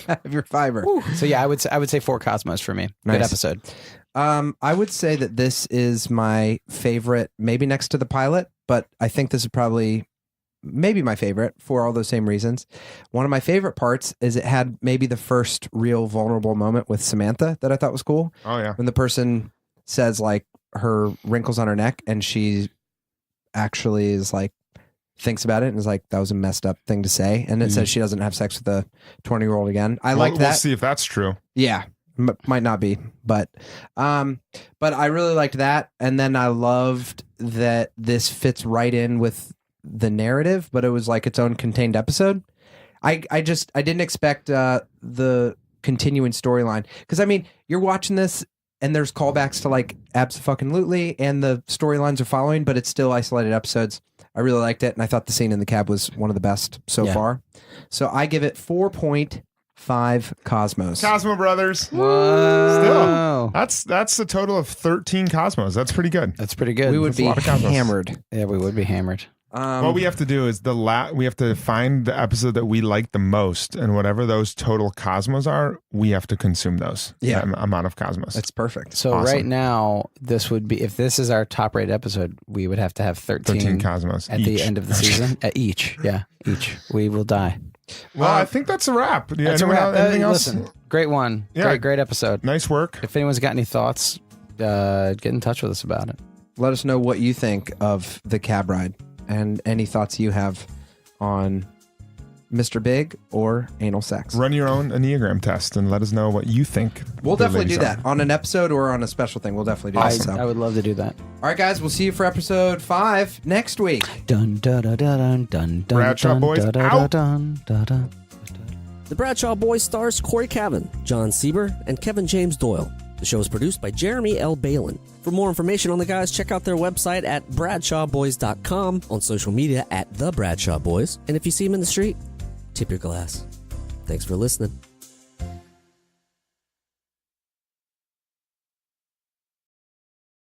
Have your fiber. So yeah, I would say 4 Cosmos for me. Good Nice. episode. I would say that this is my favorite, maybe next to the pilot, but I think this is probably maybe my favorite for all those same reasons. One of my favorite parts is it had maybe the first real vulnerable moment with Samantha that I thought was cool. Oh yeah. When the person says like her wrinkles on her neck and she actually is like, thinks about it and is like, that was a messed up thing to say. And it says she doesn't have sex with a 20-year-old again. I like that. We'll see if that's true. Yeah, might not be, but I really liked that, and then I loved that this fits right in with the narrative, but it was like its own contained episode. I didn't expect the continuing storyline because I mean you're watching this and there's callbacks to like abso-fucking-lutely and the storylines are following, but it's still isolated episodes. I really liked it, and I thought the scene in the cab was one of the best so far. So I give it 4.5 Cosmos. Cosmo Brothers. Whoa. That's a total of 13 Cosmos. That's pretty good. That's pretty good. We would That's a be lot of Cosmos. hammered. Yeah, we would be hammered. What we have to do is we have to find the episode that we like the most, and whatever those total Cosmos are, we have to consume those. Yeah. That amount of Cosmos. That's perfect. So Awesome. right now, this would be, if this is our top rated episode, we would have to have 13 Cosmos at each. the end of the season. Each. Yeah, each. We will die. Well, I think that's a wrap. Yeah, That's a anyone wrap. else- Anything else? Listen, great one. Yeah. Great episode. Nice work. If anyone's got any thoughts, get in touch with us about it. Let us know what you think of the cab ride and any thoughts you have on Mr. Big or anal sex. Run your own Enneagram test and let us know what you think. We'll the definitely do ladies that on an episode or on a special thing. We'll definitely do I, that. So. I would love to do that. All right, guys, we'll see you for episode 5 next week. Dun dun dun dun dun dun. Bradshaw dun, boys, dun, dun, out. dun, dun, dun. The Bradshaw Boys stars Cory Cavin, Jon Sieber, and Kevin James Doyle. The show is produced by Jeremy L. Balon. For more information on the guys, check out their website at bradshawboys.com, on social media at The Bradshaw Boys, and if you see them in the street, tip your glass. Thanks for listening.